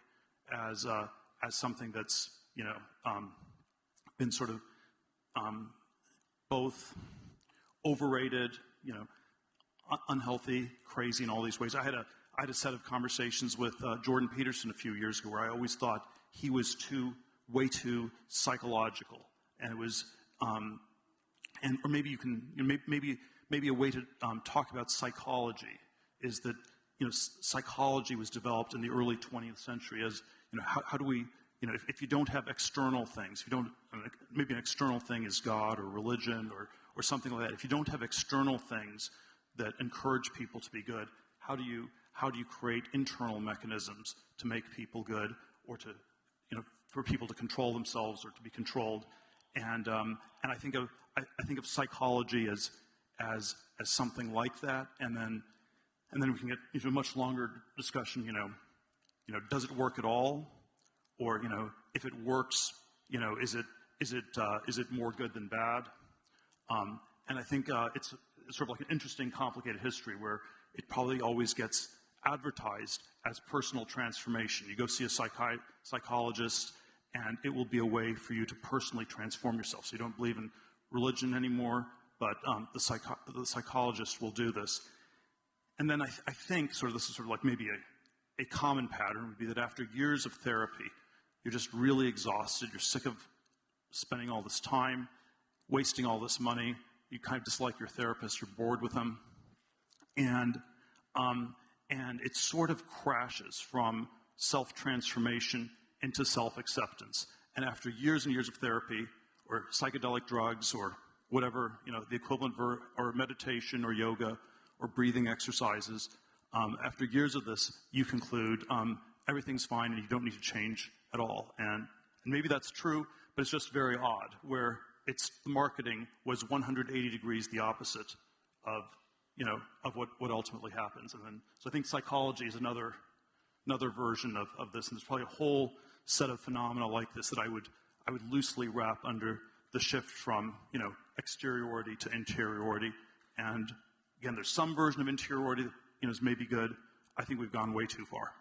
as something that's been sort of both overrated, unhealthy, crazy in all these ways. I had a set of conversations with Jordan Peterson a few years ago where I always thought he was way too psychological, and it was, or maybe you can, maybe a way to talk about psychology is that psychology was developed in the early 20th century as how do we, if you don't have external things, if you don't, maybe an external thing is God or religion or something like that. If you don't have external things that encourage people to be good, how do you create internal mechanisms to make people good, or to, for people to control themselves or to be controlled? And I think of psychology as something like that, and then we can get into a much longer discussion. does it work at all? Or, if it works, is it more good than bad? And I think it's sort of like an interesting, complicated history where it probably always gets advertised as personal transformation. You go see a psychologist, and it will be a way for you to personally transform yourself. So you don't believe in religion anymore, but the psychologist will do this. And then I think this is sort of like maybe a common pattern would be that after years of therapy, you're just really exhausted. You're sick of spending all this time, wasting all this money. You kind of dislike your therapist. You're bored with them. And it sort of crashes from self-transformation into self-acceptance. And after years and years of therapy, or psychedelic drugs, or whatever, the equivalent or meditation or yoga or breathing exercises, after years of this, you conclude everything's fine and you don't need to change at all. And maybe that's true, but it's just very odd, where the marketing was 180 degrees the opposite of what ultimately happens. And then, so I think psychology is another version of this, and there's probably a whole set of phenomena like this that I would loosely wrap under the shift from exteriority to interiority. And again, there's some version of interiority that is maybe good. I think we've gone way too far.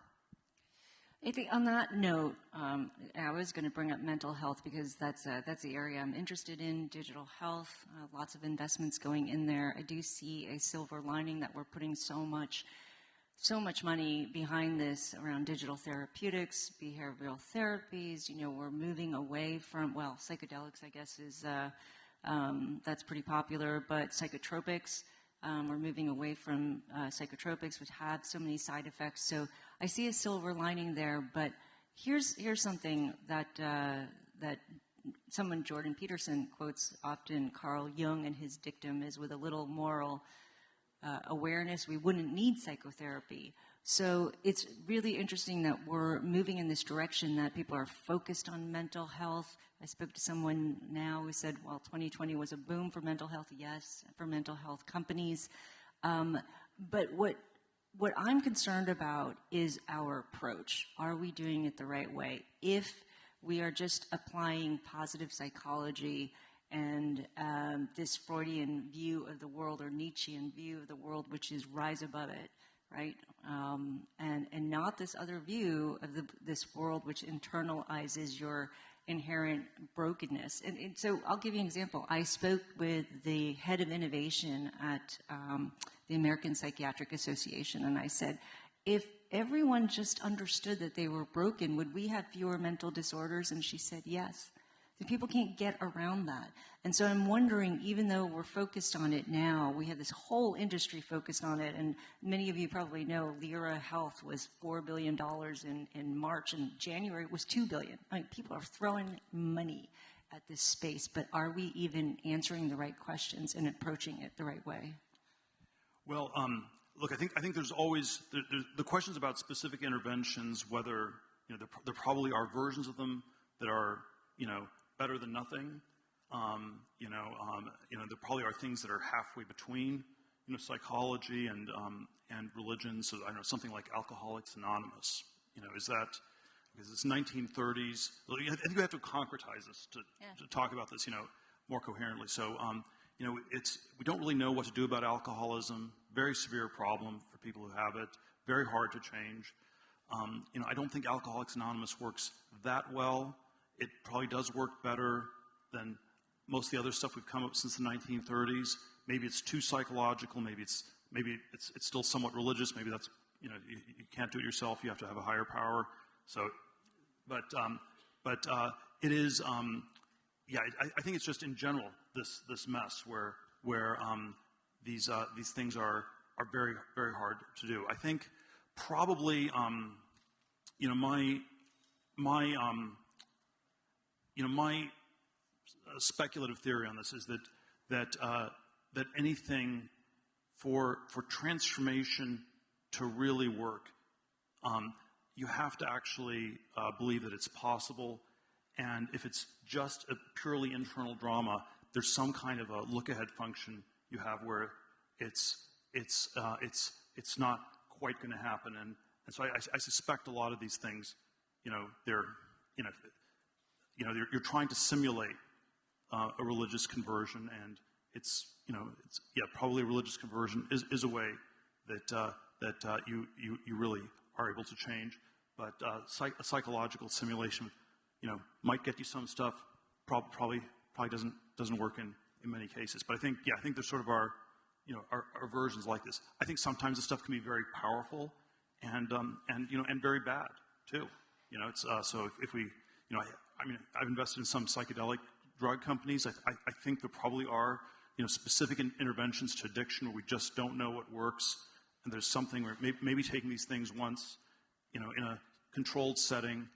I think on that note, I was going to bring up mental health because that's the area I'm interested in, digital health, lots of investments going in there. I do see a silver lining that we're putting so much money behind this around digital therapeutics, behavioral therapies. We're moving away from, psychedelics, I guess, is that's pretty popular, but psychotropics. We're moving away from psychotropics, which have so many side effects. So I see a silver lining there. But here's something that someone, Jordan Peterson, quotes often. Carl Jung and his dictum is, with a little moral awareness, we wouldn't need psychotherapy. So it's really interesting that we're moving in this direction, that people are focused on mental health. I spoke to someone now who said, 2020 was a boom for mental health. Yes, for mental health companies. But what I'm concerned about is our approach. Are we doing it the right way? If we are just applying positive psychology and this Freudian view of the world, or Nietzschean view of the world, which is rise above it, right? And not this other view of this world which internalizes your inherent brokenness. And so I'll give you an example. I spoke with the head of innovation at the American Psychiatric Association, and I said, if everyone just understood that they were broken, would we have fewer mental disorders? And she said, yes. So people can't get around that. And so I'm wondering, even though we're focused on it now, we have this whole industry focused on it, and many of you probably know Lyra Health was $4 billion in March, and January it was $2 billion. I mean, people are throwing money at this space, but are we even answering the right questions and approaching it the right way? Well, look, I think there's always the questions about specific interventions, whether there probably are versions of them that are better than nothing. There probably are things that are halfway between, psychology and religion. So I know something like Alcoholics Anonymous. Is that because it's 1930s? I think we have to concretize this to talk about this, more coherently. So, we don't really know what to do about alcoholism. Very severe problem for people who have it. Very hard to change. I don't think Alcoholics Anonymous works that well. It probably does work better than most of the other stuff we've come up since the 1930s. Maybe it's too psychological. Maybe it's still somewhat religious. Maybe that's you can't do it yourself. You have to have a higher power. So, but it is I think it's just in general this mess where these things are very, very hard to do. I think probably my speculative theory on this is that anything for transformation to really work, you have to actually believe that it's possible. And if it's just a purely internal drama, there's some kind of a look-ahead function you have where it's not quite going to happen, And so I suspect a lot of these things, they're, you're trying to simulate a religious conversion, and it's probably a religious conversion is a way that you really are able to change. But a psychological simulation, might get you some stuff. Probably doesn't work in many cases. But I think there's sort of our versions like this. I think sometimes the stuff can be very powerful, and very bad too. It's so if we, I've invested in some psychedelic drug companies. I think there probably are specific interventions to addiction where we just don't know what works, and there's something where maybe taking these things once, in a controlled setting,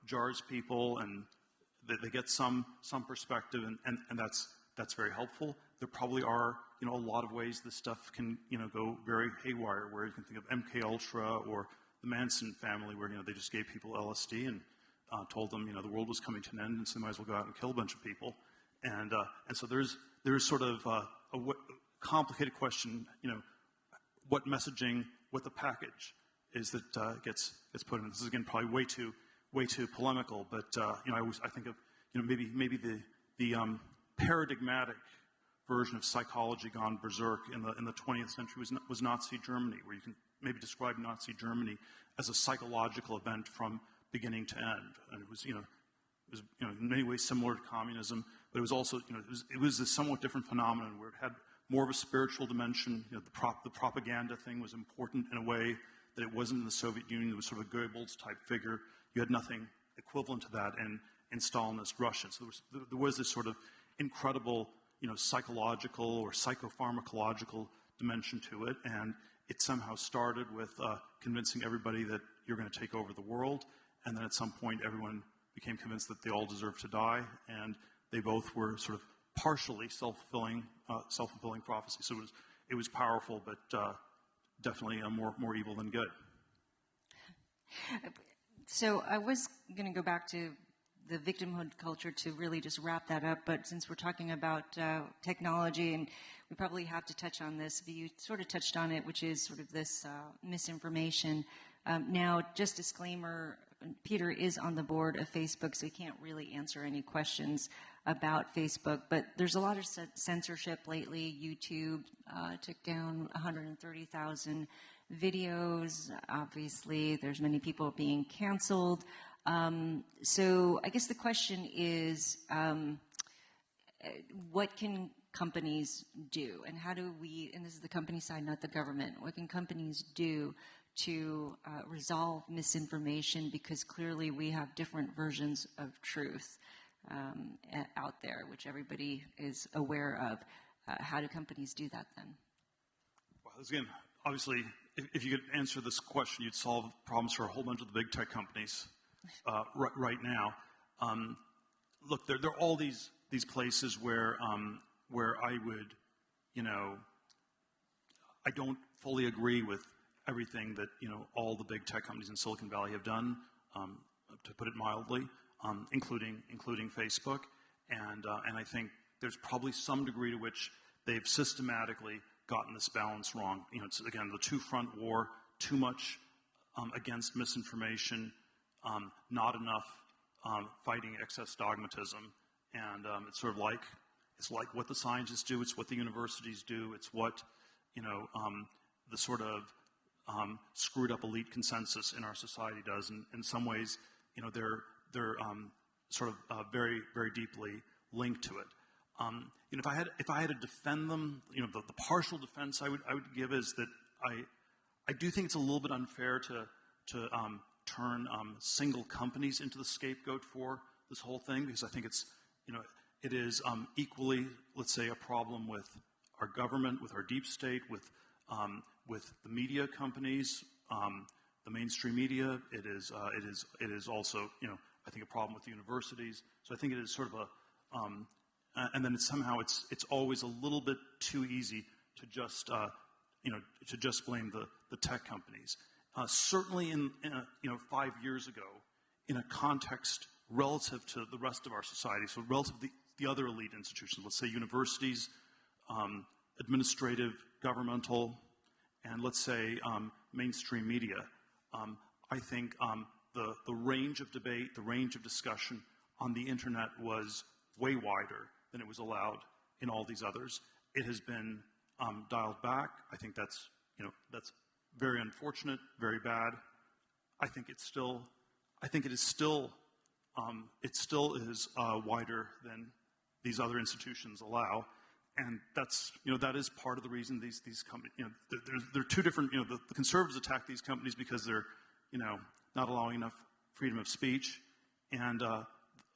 jars people, and they get some perspective, and that's very helpful. There probably are a lot of ways this stuff can go very haywire, where you can think of MK Ultra or the Manson family, where they just gave people LSD and told them the world was coming to an end, and so they might as well go out and kill a bunch of people. And so there's sort of a complicated question, what messaging, what the package is that gets put in. This is again probably way too polemical, but I think of maybe the paradigmatic version of psychology gone berserk in the 20th century was Nazi Germany, where you can maybe describe Nazi Germany as a psychological event from beginning to end, and it was in many ways similar to communism, but it was also it was a somewhat different phenomenon where it had more of a spiritual dimension. The propaganda thing was important in a way that it wasn't in the Soviet Union. It was sort of a Goebbels type figure. You had nothing equivalent to that in Stalinist Russia. So there was this sort of incredible psychological or psychopharmacological dimension to it, and it somehow started with convincing everybody that you're going to take over the world, and then at some point everyone became convinced that they all deserved to die, and they both were sort of partially self-fulfilling prophecy. So it was powerful, but definitely more evil than good. So I was going to go back to the victimhood culture to really just wrap that up, but since we're talking about technology, and we probably have to touch on this, but you sort of touched on it, which is sort of this misinformation. Now, just disclaimer, Peter is on the board of Facebook, so he can't really answer any questions about Facebook, but there's a lot of censorship lately. YouTube took down 130,000 videos. Obviously, there's many people being canceled. So I guess the question is, what can companies do? And how do we, and this is the company side, not the government, what can companies do to resolve misinformation? Because clearly we have different versions of truth out there, which everybody is aware of. How do companies do that then? Well, again, obviously, if you could answer this question, you'd solve problems for a whole bunch of the big tech companies right now. Look, there are all these places where I would, I don't fully agree with everything that all the big tech companies in Silicon Valley have done, to put it mildly, including Facebook, and I think there's probably some degree to which they've systematically gotten this balance wrong. It's again the two-front war: too much against misinformation, not enough fighting excess dogmatism, and it's sort of like what the scientists do, it's what the universities do, it's what the sort of screwed up elite consensus in our society does. And in some ways, they're sort of very, very deeply linked to it. If I had to defend them, the partial defense I would give is that I do think it's a little bit unfair to turn single companies into the scapegoat for this whole thing, because I think it is equally, let's say, a problem with our government, with our deep state, with the media companies, the mainstream media. It is also, I think, a problem with the universities. So I think it is sort of and then it's always a little bit too easy to just blame the tech companies. Certainly in 5 years ago, in a context relative to the rest of our society, so relative to the other elite institutions, let's say universities, administrative, governmental, and let's say mainstream media. I think the range of debate, the range of discussion on the internet was way wider than it was allowed in all these others. It has been dialed back. I think that's very unfortunate, very bad. I think it is still wider than these other institutions allow, and that is part of the reason these companies. There are two different. The conservatives attack these companies because they're not allowing enough freedom of speech, and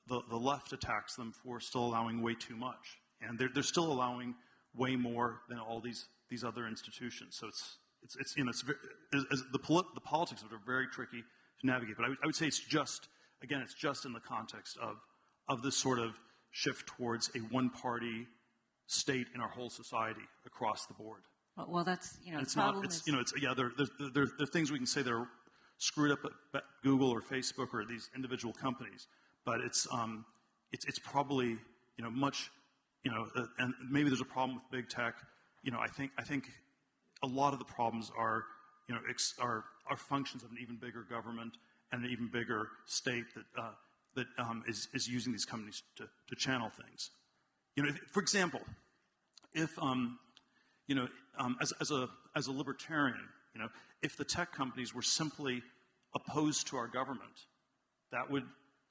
the left attacks them for still allowing way too much, and they're still allowing way more than all these other institutions. So the politics of it are very tricky to navigate. But I would say it's just in the context of this sort of shift towards a one-party state in our whole society across the board. Well, that's it's the problem not. There are things we can say that are screwed up at Google or Facebook or these individual companies, but it's probably much and maybe there's a problem with big tech. I think a lot of the problems are functions of an even bigger government and an even bigger state that is using these companies to channel things. For example, if as a libertarian, if the tech companies were simply opposed to our government, that would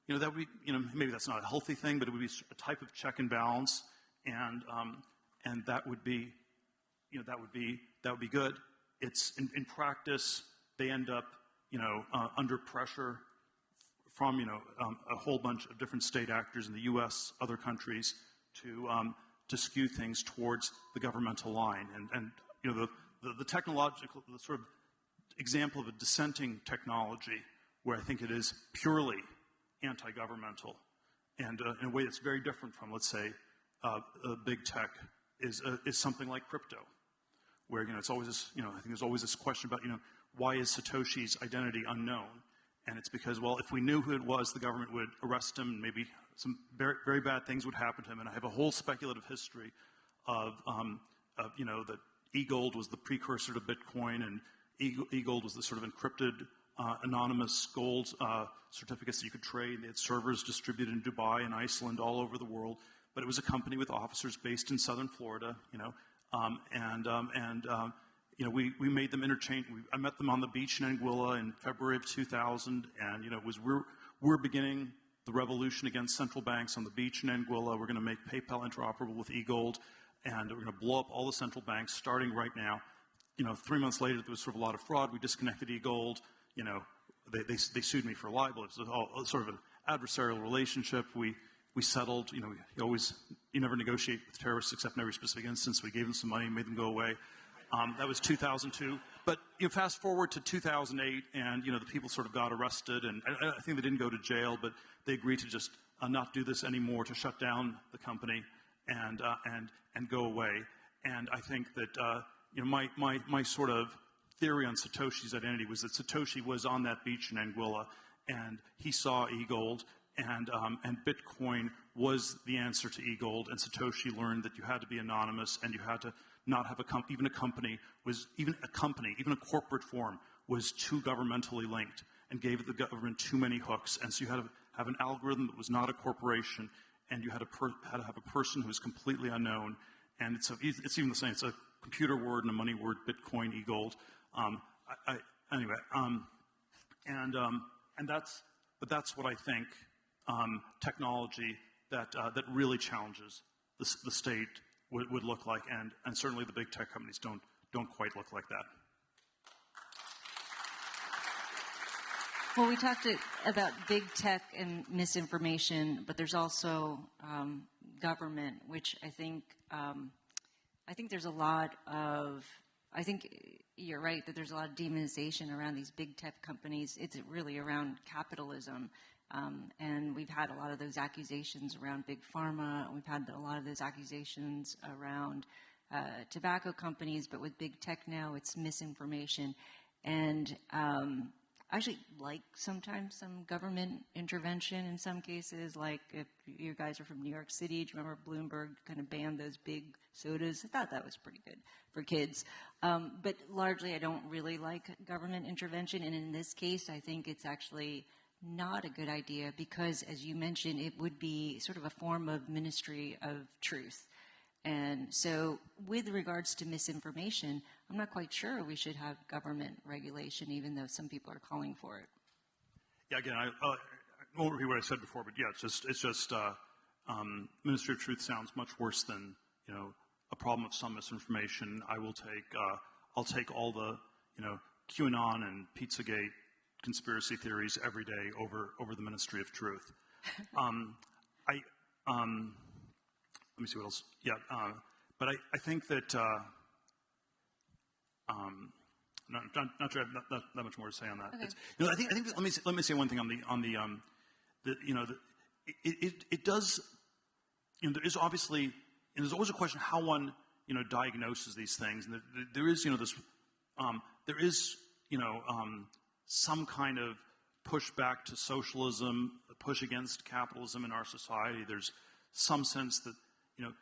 be maybe that's not a healthy thing, but it would be a type of check and balance, and that would be good. It's in practice they end up under pressure from a whole bunch of different state actors in the U.S., other countries to skew things towards the governmental line, and the technological, the sort of example of a dissenting technology where I think it is purely anti-governmental and in a way that's very different from, let's say, big tech is something like crypto, where it's always this, I think there's always this question about why is Satoshi's identity unknown, and it's because, well, if we knew who it was, the government would arrest him, and maybe some very, very bad things would happen to him. And I have a whole speculative history of that e-gold was the precursor to Bitcoin, and e-gold was the sort of encrypted anonymous gold certificates that you could trade. They had servers distributed in Dubai and Iceland, all over the world. But it was a company with officers based in southern Florida, we made them interchange. I met them on the beach in Anguilla in February of 2000, and it was we're beginning the revolution against central banks on the beach in Anguilla. We're going to make PayPal interoperable with e-gold, and we're going to blow up all the central banks starting right now. 3 months later, there was sort of a lot of fraud. We disconnected e-gold. They sued me for libel. It was all sort of an adversarial relationship. We settled. You never negotiate with terrorists except in every specific instance. We gave them some money, made them go away. That was 2002. But fast forward to 2008, and the people sort of got arrested, and I think they didn't go to jail, but they agreed to just not do this anymore, to shut down the company and go away. And I think that my sort of theory on Satoshi's identity was that Satoshi was on that beach in Anguilla, and he saw e-gold, and Bitcoin was the answer to e-gold, and Satoshi learned that you had to be anonymous, and you had to not have even a corporate form was too governmentally linked and gave the government too many hooks, and so you had to have an algorithm that was not a corporation, and you had to have a person who was completely unknown, and it's even the same. It's a computer word and a money word: Bitcoin, e-gold. That's what I think technology that really challenges the state would look like, and certainly the big tech companies don't quite look like that. Well, we talked about big tech and misinformation, but there's also government, which I think there's a lot of. I think you're right that there's a lot of demonization around these big tech companies. It's really around capitalism. And we've had a lot of those accusations around big pharma. We've had a lot of those accusations around tobacco companies. But with big tech now, it's misinformation. And I actually like sometimes some government intervention in some cases, like if you guys are from New York City, do you remember Bloomberg kind of banned those big sodas? I thought that was pretty good for kids. But largely I don't really like government intervention, and in this case I think it's actually not a good idea because, as you mentioned, it would be sort of a form of ministry of truth. And so with regards to misinformation, I'm not quite sure we should have government regulation, even though some people are calling for it. Yeah, again, I won't repeat what I said before, but yeah, it's just Ministry of Truth sounds much worse than, a problem of some misinformation. I'll take all the, QAnon and Pizzagate conspiracy theories every day over the Ministry of Truth. Let me see what else. Yeah, but I think that not sure I have that much more to say on that. Okay. I think let me say one thing on it does. There is obviously, and there's always a question how one diagnoses these things, and there is there is some kind of pushback to socialism, a push against capitalism in our society. There's some sense that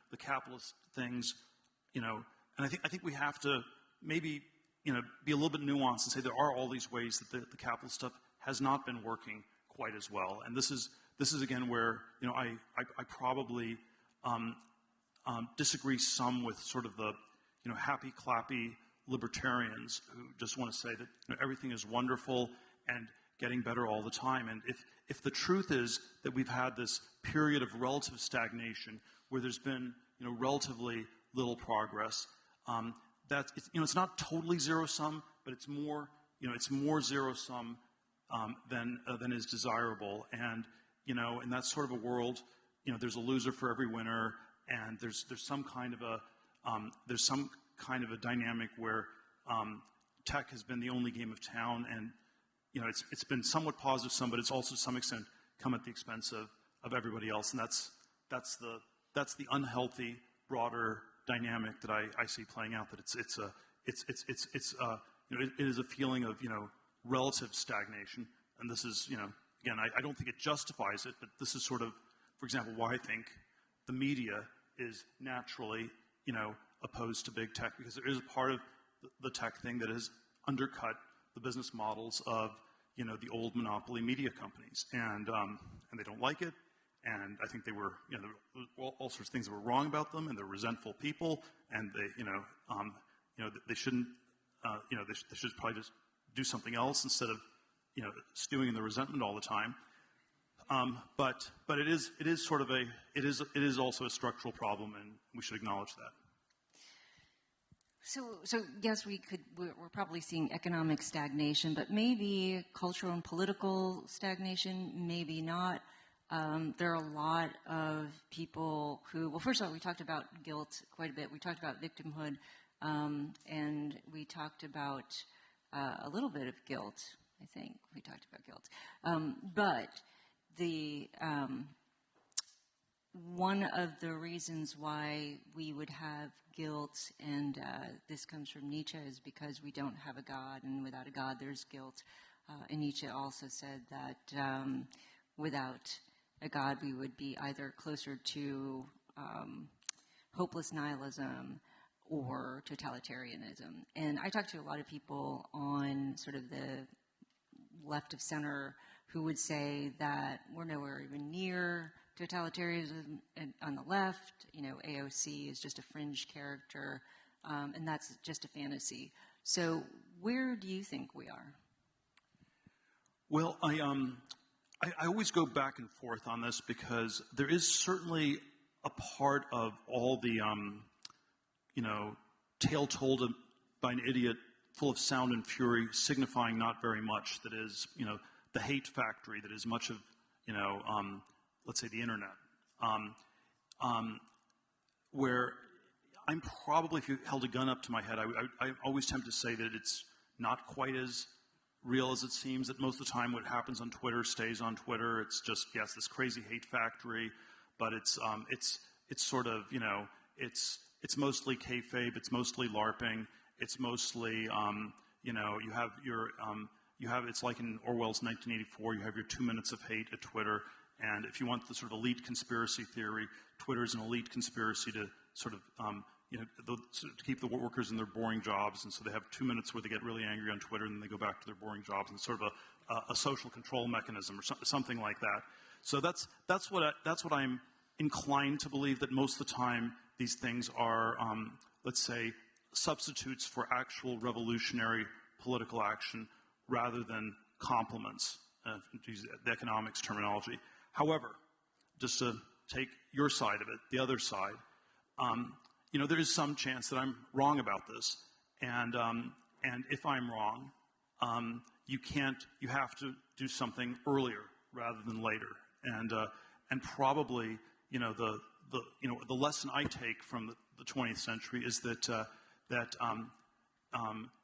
the capitalist things, and I think we have to maybe be a little bit nuanced and say there are all these ways that the capitalist stuff has not been working quite as well. And this is again where I probably disagree some with sort of the happy clappy libertarians who just want to say that everything is wonderful and getting better all the time. And if the truth is that we've had this period of relative stagnation where there's been relatively little progress, it's not totally zero sum, but it's more zero sum than is desirable. And in that sort of a world, there's a loser for every winner, and there's some kind of a dynamic where tech has been the only game of town, and it's been somewhat positive some, but it's also to some extent come at the expense of everybody else, and that's the unhealthy broader dynamic that I see playing out. That it is a feeling of relative stagnation, and this is again I don't think it justifies it, but this is sort of, for example, why I think the media is naturally opposed to big tech, because there is a part of the tech thing that has undercut the business models of the old monopoly media companies, and they don't like it. And I think they were, there were all sorts of things that were wrong about them, and they're resentful people, and they shouldn't, they should probably just do something else instead of, stewing in the resentment all the time. But it is sort of it is also a structural problem, and we should acknowledge that. So yes, we're probably seeing economic stagnation, but maybe cultural and political stagnation, maybe not. There are a lot of people who, well, first of all, we talked about guilt quite a bit. We talked about victimhood, and we talked about a little bit of guilt. I think we talked about guilt. But the one of the reasons why we would have guilt, and this comes from Nietzsche, is because we don't have a God, and without a God there's guilt. And Nietzsche also said that without a God we would be either closer to hopeless nihilism or totalitarianism. And I talked to a lot of people on sort of the left of center who would say that we're nowhere even near totalitarianism on the left. AOC is just a fringe character, and that's just a fantasy. So where do you think we are? Well, I always go back and forth on this, because there is certainly a part of all the, tale told by an idiot full of sound and fury, signifying not very much, that is, the hate factory that is much of, let's say the internet, where I'm probably, if you held a gun up to my head, I'm always tempted to say that it's not quite as real as it seems, that most of the time what happens on Twitter stays on Twitter. It's just, yes, this crazy hate factory, but it's sort of, it's mostly kayfabe, it's mostly LARPing, it's mostly, you have it's like in Orwell's 1984, you have your 2 minutes of hate at Twitter, and if you want the sort of elite conspiracy theory, Twitter is an elite conspiracy to sort of, to keep the workers in their boring jobs, and so they have 2 minutes where they get really angry on Twitter, and then they go back to their boring jobs, and sort of a social control mechanism or something like that. So that's what I'm inclined to believe, that most of the time these things are, let's say, substitutes for actual revolutionary political action rather than complements, to use the economics terminology. However, just to take your side of it, the other side, there is some chance that I'm wrong about this, and if I'm wrong, you have to do something earlier rather than later, and probably the lesson I take from the 20th century is that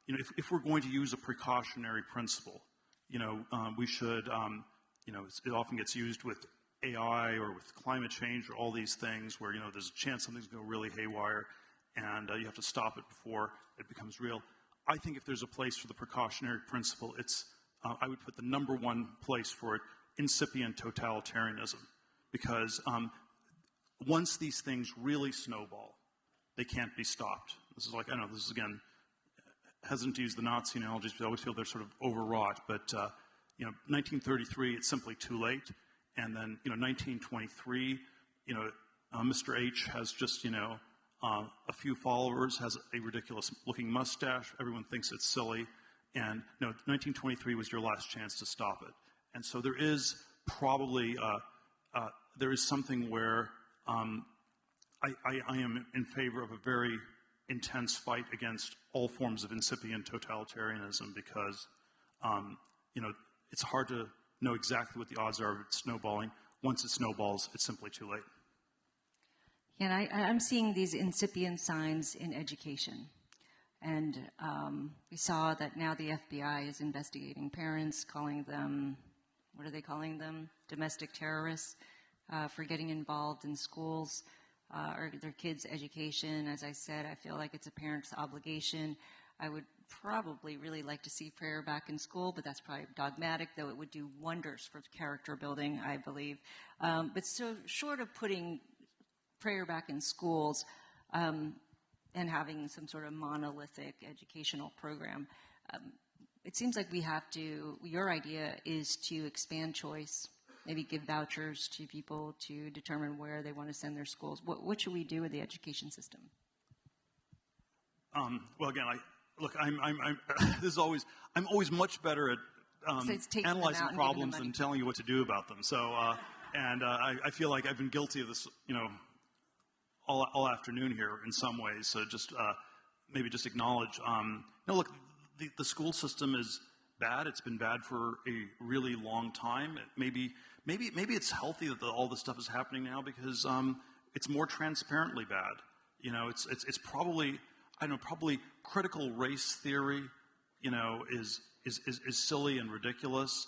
if we're going to use a precautionary principle, we should, it often gets used with AI or with climate change or all these things where, there's a chance something's going to go really haywire and you have to stop it before it becomes real. I think if there's a place for the precautionary principle, I would put the number one place for it, incipient totalitarianism. Because once these things really snowball, they can't be stopped. This is like, I know this is, again, hesitant to use the Nazi analogies, but I always feel they're sort of overwrought. But, 1933, it's simply too late. And then, 1923, Mr. H has just, a few followers, has a ridiculous-looking mustache. Everyone thinks it's silly. And, 1923 was your last chance to stop it. And so there is probably, there is something where I am in favor of a very intense fight against all forms of incipient totalitarianism because, it's hard to know exactly what the odds are of it snowballing. Once it snowballs, it's simply too late. Yeah, and I'm seeing these incipient signs in education. And we saw that now the FBI is investigating parents, calling them, what are they calling them? Domestic terrorists for getting involved in schools or their kids' education. As I said, I feel like it's a parent's obligation. I would probably really like to see prayer back in school, but that's probably dogmatic, though it would do wonders for character building, I believe. But so short of putting prayer back in schools and having some sort of monolithic educational program, it seems like we have to, your idea is to expand choice, maybe give vouchers to people to determine where they want to send their schools. What should we do with the education system? Well, again, I'm always much better at analyzing problems than telling you what to do about them. So, I feel like I've been guilty of this, all afternoon here in some ways. So just maybe just acknowledge. Look, the school system is bad. It's been bad for a really long time. Maybe it's healthy that all this stuff is happening now because it's more transparently bad. It's probably, I don't know, probably critical race theory, is silly and ridiculous.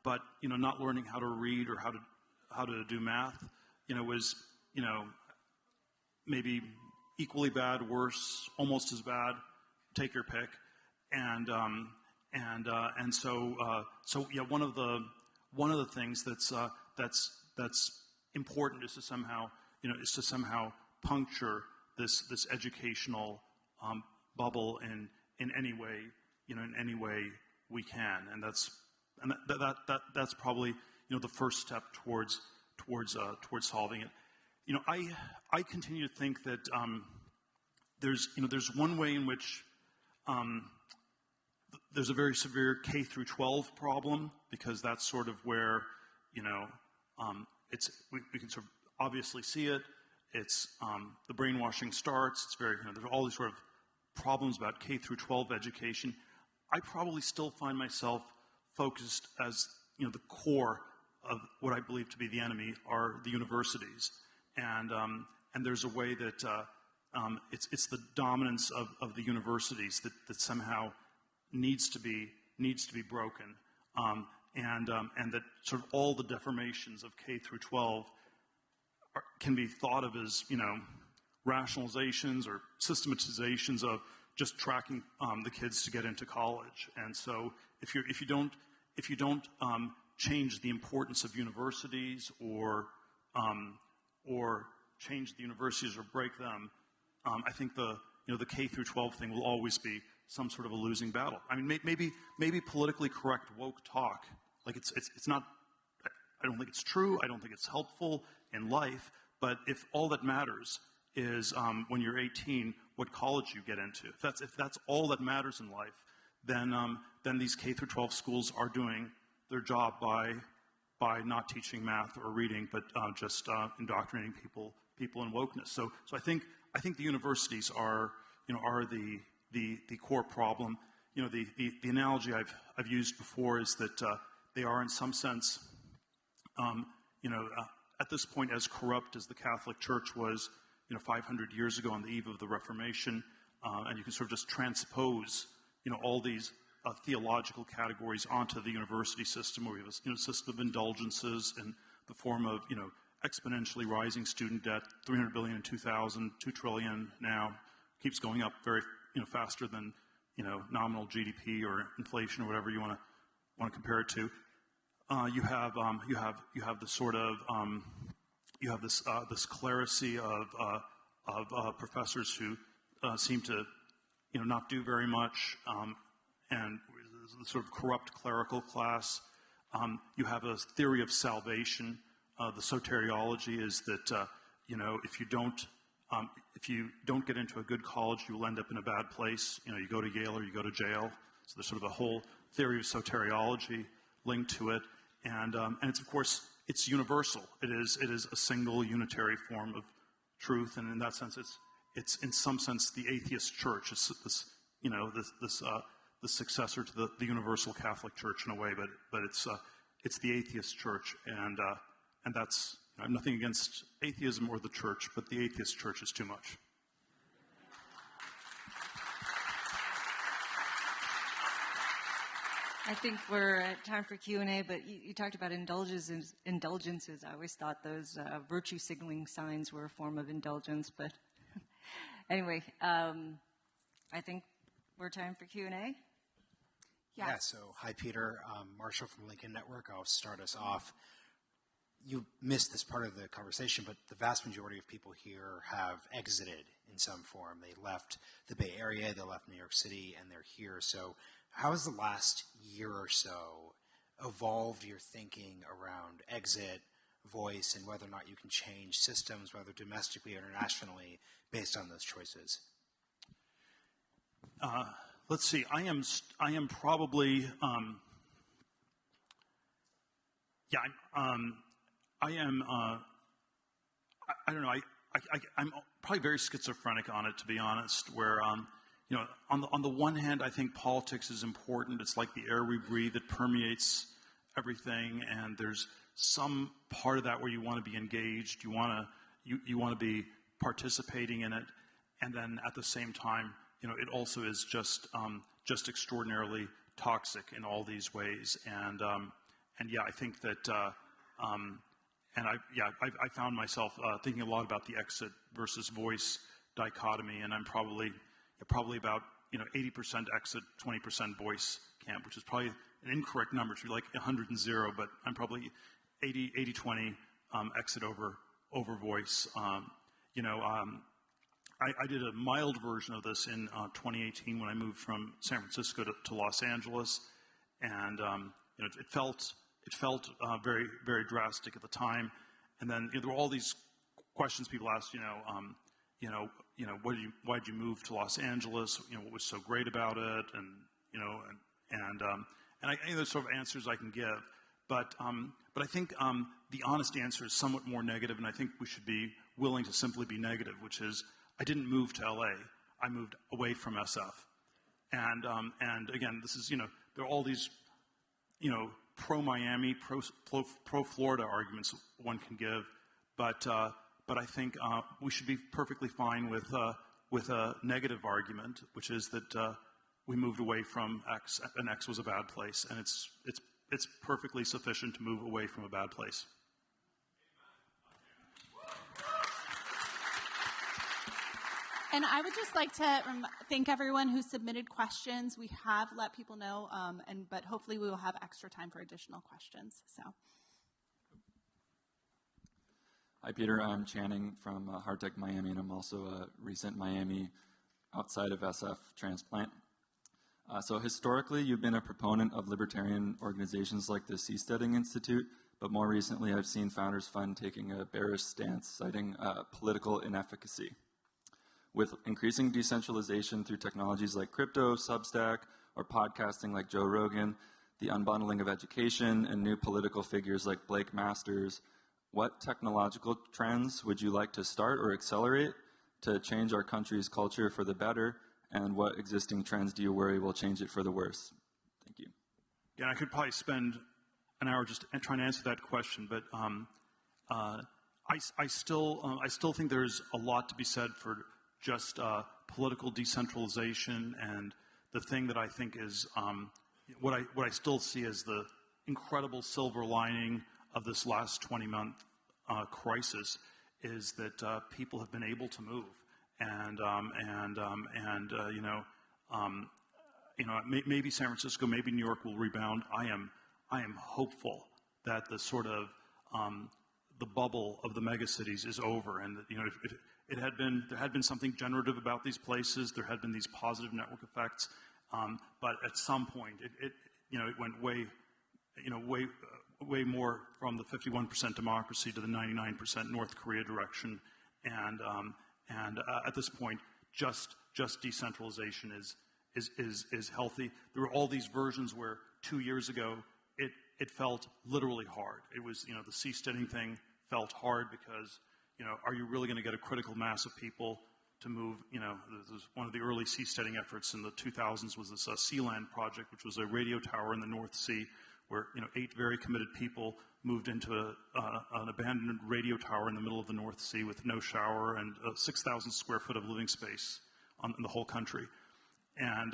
But not learning how to read or how to do math, was maybe equally bad, worse, almost as bad. Take your pick. And so yeah, one of the things that's important is to somehow puncture this educational bubble in any way we can, and that's probably the first step towards solving it. I continue to think that there's one way in which there's a very severe K through 12 problem, because that's sort of where we can sort of obviously see it. It's the brainwashing starts. It's very there's all these sort of problems about K through 12 education. I probably still find myself focused as the core of what I believe to be the enemy are the universities, and there's a way that it's the dominance of the universities that somehow needs to be broken, and that sort of all the deformations of K through 12 can be thought of as rationalizations or systematizations of just tracking the kids to get into college. And so if you don't change the importance of universities or change the universities or break them, I think the K through 12 thing will always be some sort of a losing battle. I mean, maybe politically correct woke talk, like it's not. I don't think it's true. I don't think it's helpful in life. But if all that matters is when you're 18, what college you get into, if that's all that matters in life, then these K through 12 schools are doing their job by not teaching math or reading, but just indoctrinating people in wokeness. So I think the universities are the core problem. The analogy I've used before is that they are in some sense, at this point as corrupt as the Catholic Church was, 500 years ago on the eve of the Reformation, and you can sort of just transpose, all these theological categories onto the university system, where we have a system of indulgences in the form of, exponentially rising student debt, 300 billion in 2000, 2 trillion now, keeps going up very, faster than, nominal GDP or inflation or whatever you want to compare it to. You have the sort of you have this clerisy of professors who seem to not do very much, and the sort of corrupt clerical class. You have a theory of salvation. The soteriology is that if you don't get into a good college, you will end up in a bad place. You go to Yale or you go to jail. So there's sort of a whole theory of soteriology linked to it, and it's, of course, it's universal. It is a single unitary form of truth, and in that sense, it's in some sense the atheist church. It's this the successor to the universal Catholic Church in a way, but it's the atheist church, and that's, I have nothing against atheism or the church, but the atheist church is too much. I think we're at time for Q&A, but you talked about indulgences. I always thought those virtue signaling signs were a form of indulgence, but anyway, I think we're time for Q&A. Yeah, so hi, Peter. Marshall from Lincoln Network. I'll start us off. You missed this part of the conversation, but the vast majority of people here have exited in some form. They left the Bay Area, they left New York City, and they're here. So how has the last year or so evolved your thinking around exit, voice, and whether or not you can change systems, whether domestically or internationally, based on those choices? Let's see. I am probably. I don't know. I'm probably very schizophrenic on it, to be honest. Where on the one hand, I think politics is important. It's like the air we breathe; it permeates everything. And there's some part of that where you want to be engaged. You want to be participating in it. And then at the same time, it also is just extraordinarily toxic in all these ways. And yeah, I think that. I found myself thinking a lot about the exit versus voice dichotomy, and I'm probably about 80% exit, 20% voice camp, which is probably an incorrect number. It should be like 100 and 0, but I'm probably 80-20 exit over voice. I did a mild version of this in 2018 when I moved from San Francisco to Los Angeles, and it felt very, very drastic at the time. And then there were all these questions people asked, why did you move to Los Angeles? What was so great about it? And I think there's sort of answers I can give, but I think the honest answer is somewhat more negative, and I think we should be willing to simply be negative, which is I didn't move to LA. I moved away from SF, and again, this is there are all these pro-Miami, pro-Florida arguments one can give, but I think we should be perfectly fine with a negative argument, which is that we moved away from X, and X was a bad place, and it's perfectly sufficient to move away from a bad place. And I would just like to thank everyone who submitted questions. We have let people know, but hopefully we will have extra time for additional questions. So. Hi, Peter. I'm Channing from Hardtech Miami, and I'm also a recent Miami outside of SF transplant. So historically, you've been a proponent of libertarian organizations like the Seasteading Institute, but more recently I've seen Founders Fund taking a bearish stance, citing political inefficacy. With increasing decentralization through technologies like crypto, Substack, or podcasting like Joe Rogan, the unbundling of education, and new political figures like Blake Masters, what technological trends would you like to start or accelerate to change our country's culture for the better, and what existing trends do you worry will change it for the worse? Thank you. Yeah, I could probably spend an hour just trying to answer that question, but I still think there's a lot to be said for just political decentralization, and the thing that I think is what I still see as the incredible silver lining of this last 20-month crisis is that people have been able to move, and maybe San Francisco, maybe New York will rebound. I am hopeful that the sort of the bubble of the megacities is over, and that, there had been something generative about these places. There had been these positive network effects, but at some point it went way more from the 51% democracy to the 99% North Korea direction, and at this point, just decentralization is healthy. There were all these versions where 2 years ago it felt literally hard. It was the seasteading thing felt hard because are you really going to get a critical mass of people to move? This was one of the early seasteading efforts in the 2000s was this Sealand project, which was a radio tower in the North Sea, where 8 very committed people moved into an abandoned radio tower in the middle of the North Sea with no shower and 6,000 square foot of living space in the whole country. And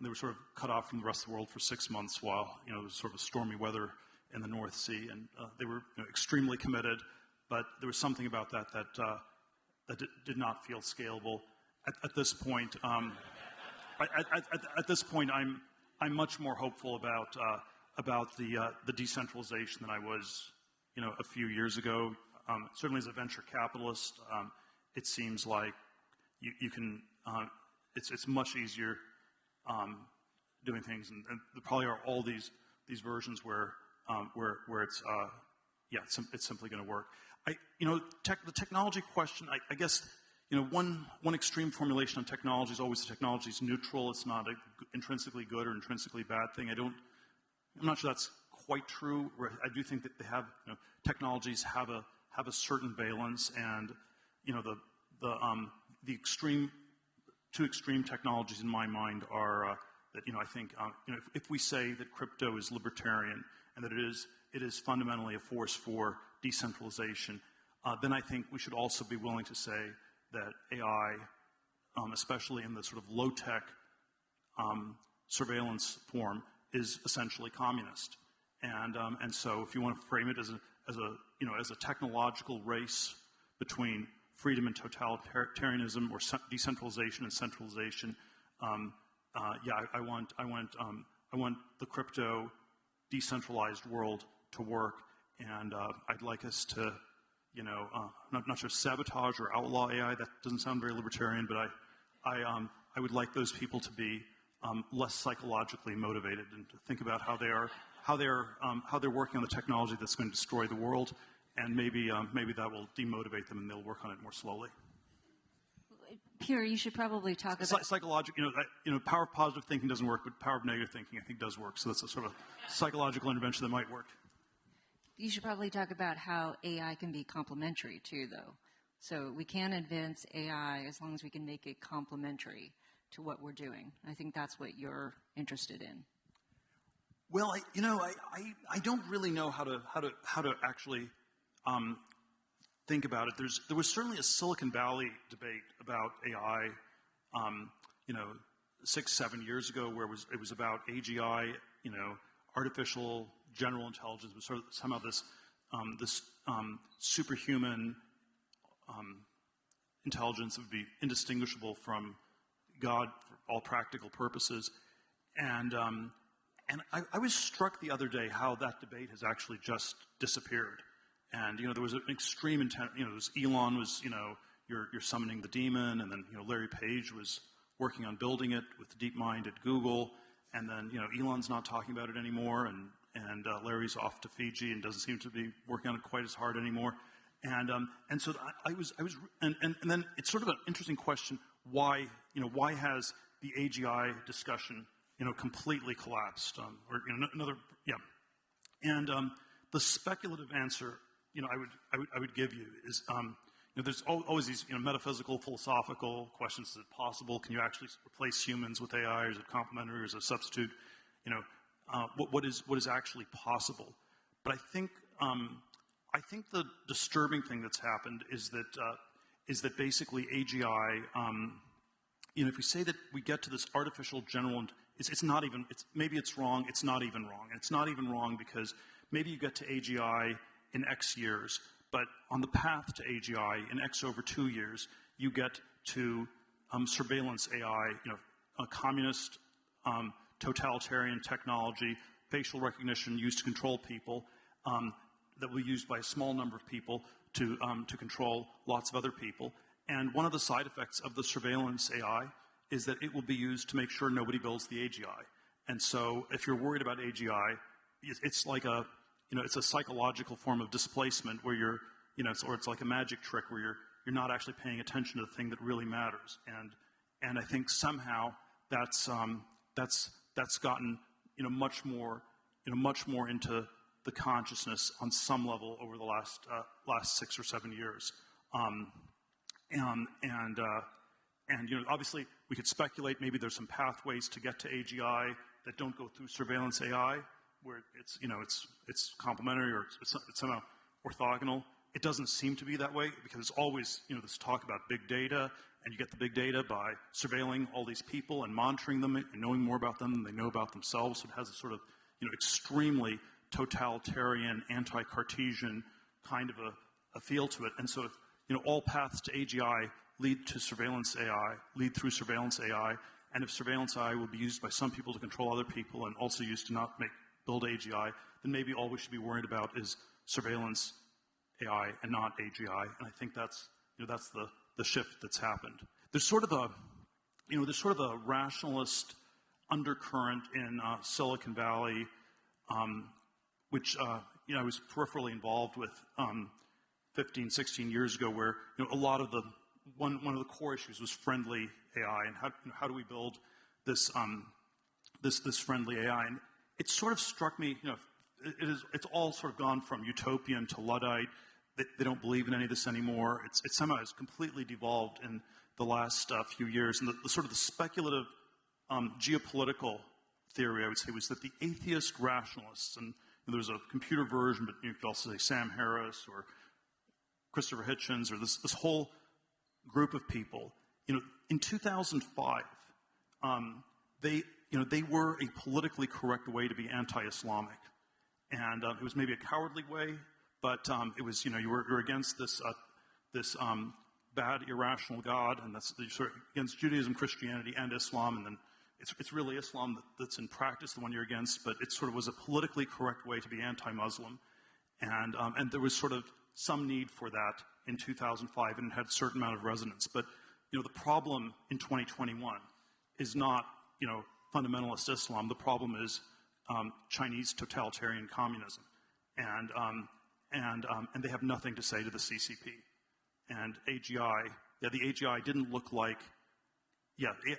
they were sort of cut off from the rest of the world for 6 months while it was sort of stormy weather in the North Sea, and they were extremely committed. But there was something about that did not feel scalable. At this point, I'm much more hopeful about the decentralization than I was, a few years ago. Certainly, as a venture capitalist, it seems like you can. It's much easier doing things, and there probably are all these versions where it's simply going to work. The technology question. I guess one extreme formulation on technology is always the technology is neutral. It's not an intrinsically good or intrinsically bad thing. I'm not sure that's quite true. I do think that they have technologies have a certain valence, and the two extreme technologies in my mind are that I think if we say that crypto is libertarian and that it is fundamentally a force for decentralization, then I think we should also be willing to say that AI, especially in the sort of low-tech surveillance form, is essentially communist. And so if you want to frame it as a technological race between freedom and totalitarianism, or decentralization and centralization, I want the crypto decentralized world to work, and I'd like us to, not sure sabotage or outlaw AI. That doesn't sound very libertarian, but I would like those people to be less psychologically motivated and to think about how they're working on the technology that's going to destroy the world, and maybe that will demotivate them and they'll work on it more slowly. Peter, you should probably talk about psychological. Power of positive thinking doesn't work, but power of negative thinking I think does work. So that's a sort of psychological intervention that might work. You should probably talk about how AI can be complementary too, though. So we can advance AI as long as we can make it complementary to what we're doing. I think that's what you're interested in. Well, I don't really know how to actually think about it. There was certainly a Silicon Valley debate about AI, 6-7 years ago, where it was about AGI, artificial general intelligence, was sort of somehow this superhuman intelligence that would be indistinguishable from God for all practical purposes. And I was struck the other day how that debate has actually just disappeared. And, there was an extreme intent, Elon was, you're summoning the demon, and then, Larry Page was working on building it with DeepMind at Google, and then, Elon's not talking about it anymore, and Larry's off to Fiji and doesn't seem to be working on it quite as hard anymore. And so and then it's sort of an interesting question, why has the AGI discussion, completely collapsed? And the speculative answer, I would give you is, there's always these, metaphysical, philosophical questions. Is it possible? Can you actually replace humans with AI? Or is it complementary? Or is it a substitute? What is actually possible? But I think the disturbing thing that's happened is that basically AGI, if we say that we get to this artificial general, it's not even, maybe it's wrong, it's not even wrong. And it's not even wrong because maybe you get to AGI in X years, but on the path to AGI in X over 2 years, you get to surveillance AI, a communist, totalitarian technology, facial recognition used to control people, that will be used by a small number of people to control lots of other people. And one of the side effects of the surveillance AI is that it will be used to make sure nobody builds the AGI. And so if you're worried about AGI, it's like it's a psychological form of displacement where you're, or it's like a magic trick where you're not actually paying attention to the thing that really matters. And I think somehow that's gotten, much more into the consciousness on some level over the last 6 or 7 years. Obviously we could speculate maybe there's some pathways to get to AGI that don't go through surveillance AI, where it's complementary or it's somehow orthogonal. It doesn't seem to be that way because there's always, this talk about big data, and you get the big data by surveilling all these people and monitoring them and knowing more about them than they know about themselves. So it has a sort of, extremely totalitarian, anti-Cartesian kind of a feel to it. And so if, all paths to AGI lead to surveillance AI, lead through surveillance AI, and if surveillance AI will be used by some people to control other people and also used to not build AGI, then maybe all we should be worried about is surveillance AI and not AGI. And I think that's the shift that's happened. There's sort of a rationalist undercurrent in Silicon Valley, which I was peripherally involved with 15, 16 years ago, where a lot of one of the core issues was friendly AI, and how do we build this this friendly AI? And it sort of struck me, it's all sort of gone from utopian to Luddite. They don't believe in any of this anymore. It somehow has completely devolved in the last few years. And the sort of the speculative geopolitical theory, I would say, was that the atheist rationalists, and there was a computer version, but you could also say Sam Harris or Christopher Hitchens, or this whole group of people, in 2005, they were a politically correct way to be anti-Islamic. And it was maybe a cowardly way, but it was, you were against this bad, irrational God, and that's sort of against Judaism, Christianity, and Islam, and then it's really Islam that's in practice, the one you're against, but it sort of was a politically correct way to be anti-Muslim. And there was sort of some need for that in 2005, and it had a certain amount of resonance. But, the problem in 2021 is not, fundamentalist Islam. The problem is Chinese totalitarian communism. And they have nothing to say to the CCP. And AGI, the AGI didn't look like,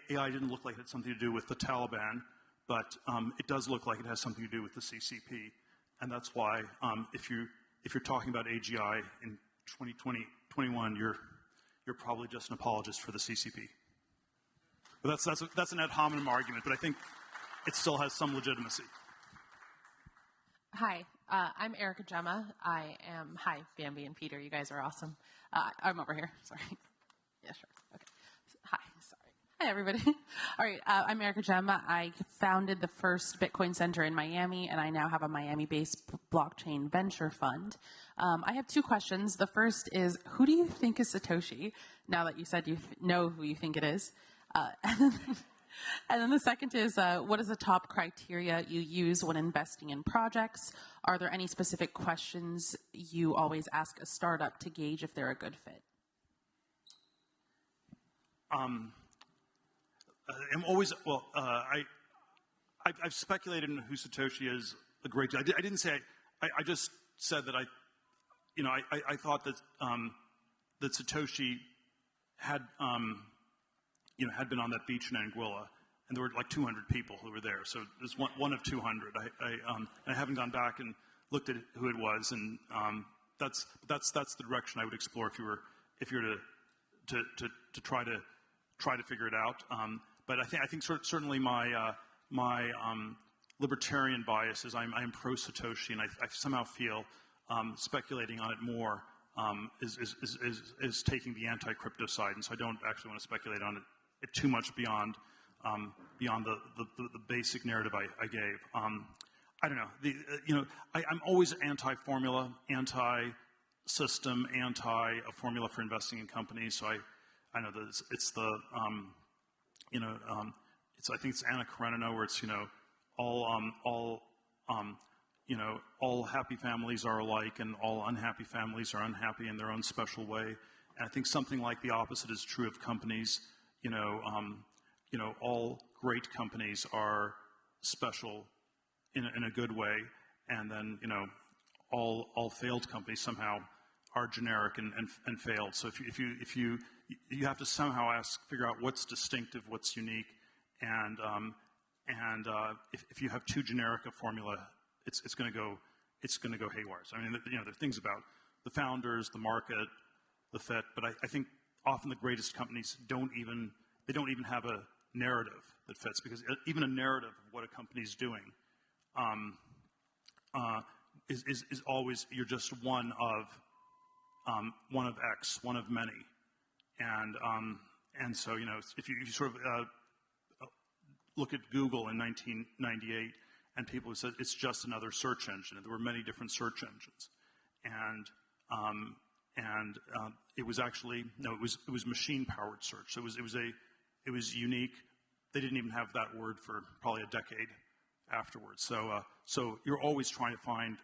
AI didn't look like it had something to do with the Taliban, but it does look like it has something to do with the CCP. And that's why if you're talking about AGI in 2021, you're probably just an apologist for the CCP. But that's an ad hominem argument, but I think it still has some legitimacy. Hi, I'm Erica Gemma. Hi, Bambi and Peter. You guys are awesome. I'm over here. Sorry. Yeah, sure. Okay. Hi. Sorry. Hi, everybody. All right, I'm Erica Gemma. I founded the first Bitcoin Center in Miami, and I now have a Miami-based blockchain venture fund. I have two questions. The first is, who do you think is Satoshi, now that you said you know who you think it is? And then the second is, what is the top criteria you use when investing in projects? Are there any specific questions you always ask a startup to gauge if they're a good fit? I'm always, well, I've speculated in who Satoshi is a great deal. I didn't say, I just said that I thought that, that Satoshi had, had been on that beach in Anguilla, and there were like 200 people who were there. So it was one of 200. I haven't gone back and looked at who it was, and that's the direction I would explore if you were to try to figure it out. But I think certainly my libertarian bias is I'm pro Satoshi, and I somehow feel speculating on it more is taking the anti-crypto side, and so I don't actually want to speculate on it too much beyond the basic narrative I gave. I don't know. I'm always anti-formula, anti-system, anti-formula for investing in companies. So I know that it's the I think it's Anna Karenina, where it's all happy families are alike and all unhappy families are unhappy in their own special way. And I think something like the opposite is true of companies. All great companies are special in a good way, and then all failed companies somehow are generic and failed. So if you have to somehow figure out what's distinctive, what's unique, and if you have too generic a formula, it's going to go haywire. So, I mean, there are things about the founders, the market, the fit, but I think often the greatest companies don't even have a narrative that fits, because even a narrative of what a company is doing is always, you're just one of X, one of many, and so if you sort of look at Google in 1998, and people who said it's just another search engine, and there were many different search engines, and it was actually it was machine powered search. So it was unique. They didn't even have that word for probably a decade afterwards. So you're always trying to find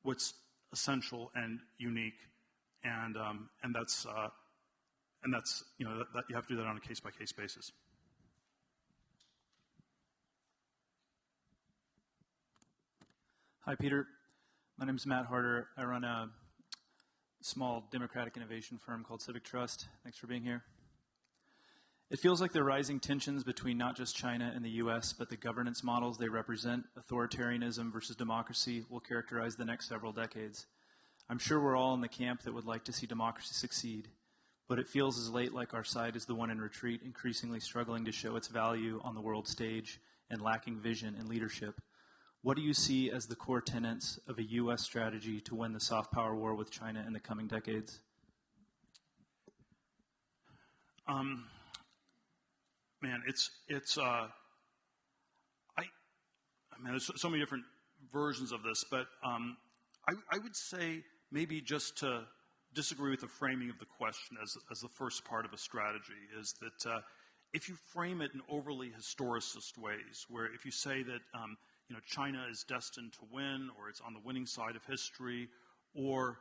what's essential and unique, and that's that you have to do that on a case by case basis. Hi, Peter. My name is Matt Harder. I run a small democratic innovation firm called Civic Trust. Thanks for being here. It feels like the rising tensions between not just China and the U.S., but the governance models they represent, authoritarianism versus democracy, will characterize the next several decades. I'm sure we're all in the camp that would like to see democracy succeed, but it feels as late like our side is the one in retreat, increasingly struggling to show its value on the world stage and lacking vision and leadership. What do you see as the core tenets of a U.S. strategy to win the soft power war with China in the coming decades? Man, there's so many different versions of this, but I would say maybe just to disagree with the framing of the question as the first part of a strategy is that if you frame it in overly historicist ways, where if you say that China is destined to win, or it's on the winning side of history, or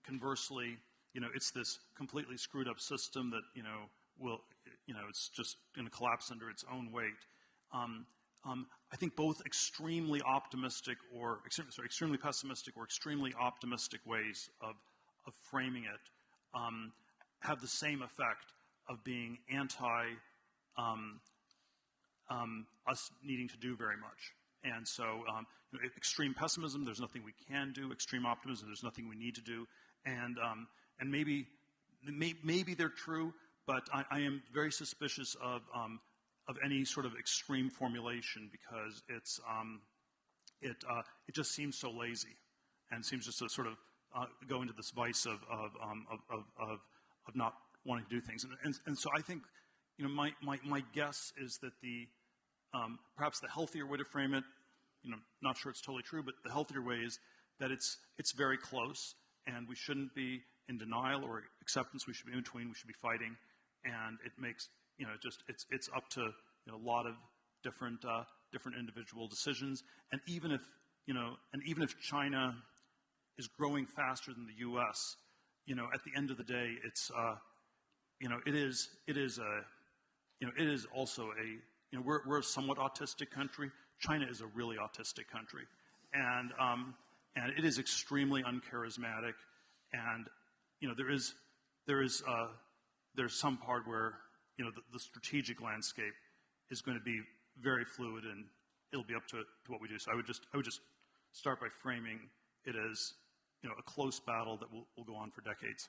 conversely, it's this completely screwed up system that it's just going to collapse under its own weight. I think both extremely pessimistic or extremely optimistic ways of framing it have the same effect of being anti us needing to do very much. And so extreme pessimism, there's nothing we can do. Extreme optimism, there's nothing we need to do. And maybe they're true, but I am very suspicious of any sort of extreme formulation, because it just seems so lazy, and seems just to sort of go into this vice of not wanting to do things. And so I think my guess is that perhaps the healthier way to frame it, not sure it's totally true, but the healthier way is that it's very close, and we shouldn't be in denial or acceptance. We should be in between. We should be fighting, and it makes it's up to a lot of different individual decisions. And even if China is growing faster than the U.S., at the end of the day, it's it is also we're a somewhat autistic country. China is a really autistic country, and it is extremely uncharismatic. And there's some part where the strategic landscape is going to be very fluid, and it'll be up to what we do. So I would just start by framing it as a close battle that will go on for decades.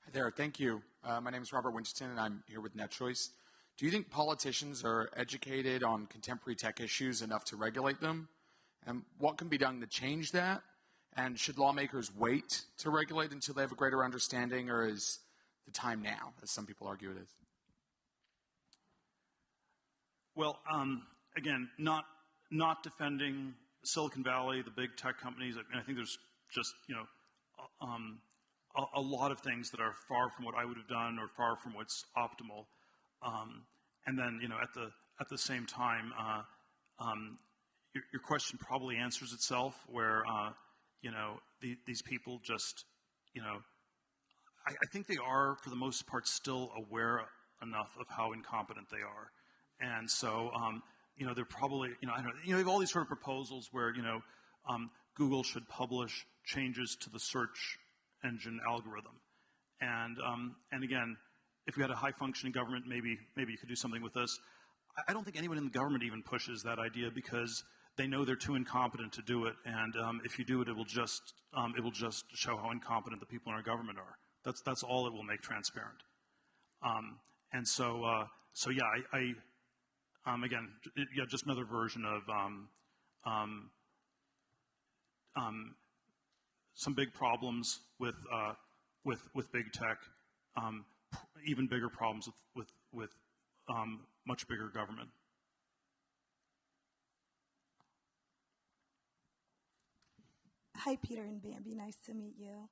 Hi there, thank you. My name is Robert Winston, and I'm here with NetChoice. Do you think politicians are educated on contemporary tech issues enough to regulate them? And what can be done to change that? And should lawmakers wait to regulate until they have a greater understanding, or is the time now, as some people argue it is? Well, again, not defending Silicon Valley, the big tech companies. I think there's just a lot of things that are far from what I would have done or far from what's optimal. And then, at the same time, your question probably answers itself, where, these people just, I think they are, for the most part, still aware enough of how incompetent they are. And so, they're probably, I don't know, they have all these sort of proposals where, Google should publish changes to the search engine algorithm. And again, if we had a high-functioning government, maybe you could do something with this. I don't think anyone in the government even pushes that idea, because they know they're too incompetent to do it. And if you do it, it will just show how incompetent the people in our government are. That's all it will make transparent. And so yeah, again, just another version of some big problems with big tech. Even bigger problems with much bigger government. Hi, Peter and Bambi. Nice to meet you.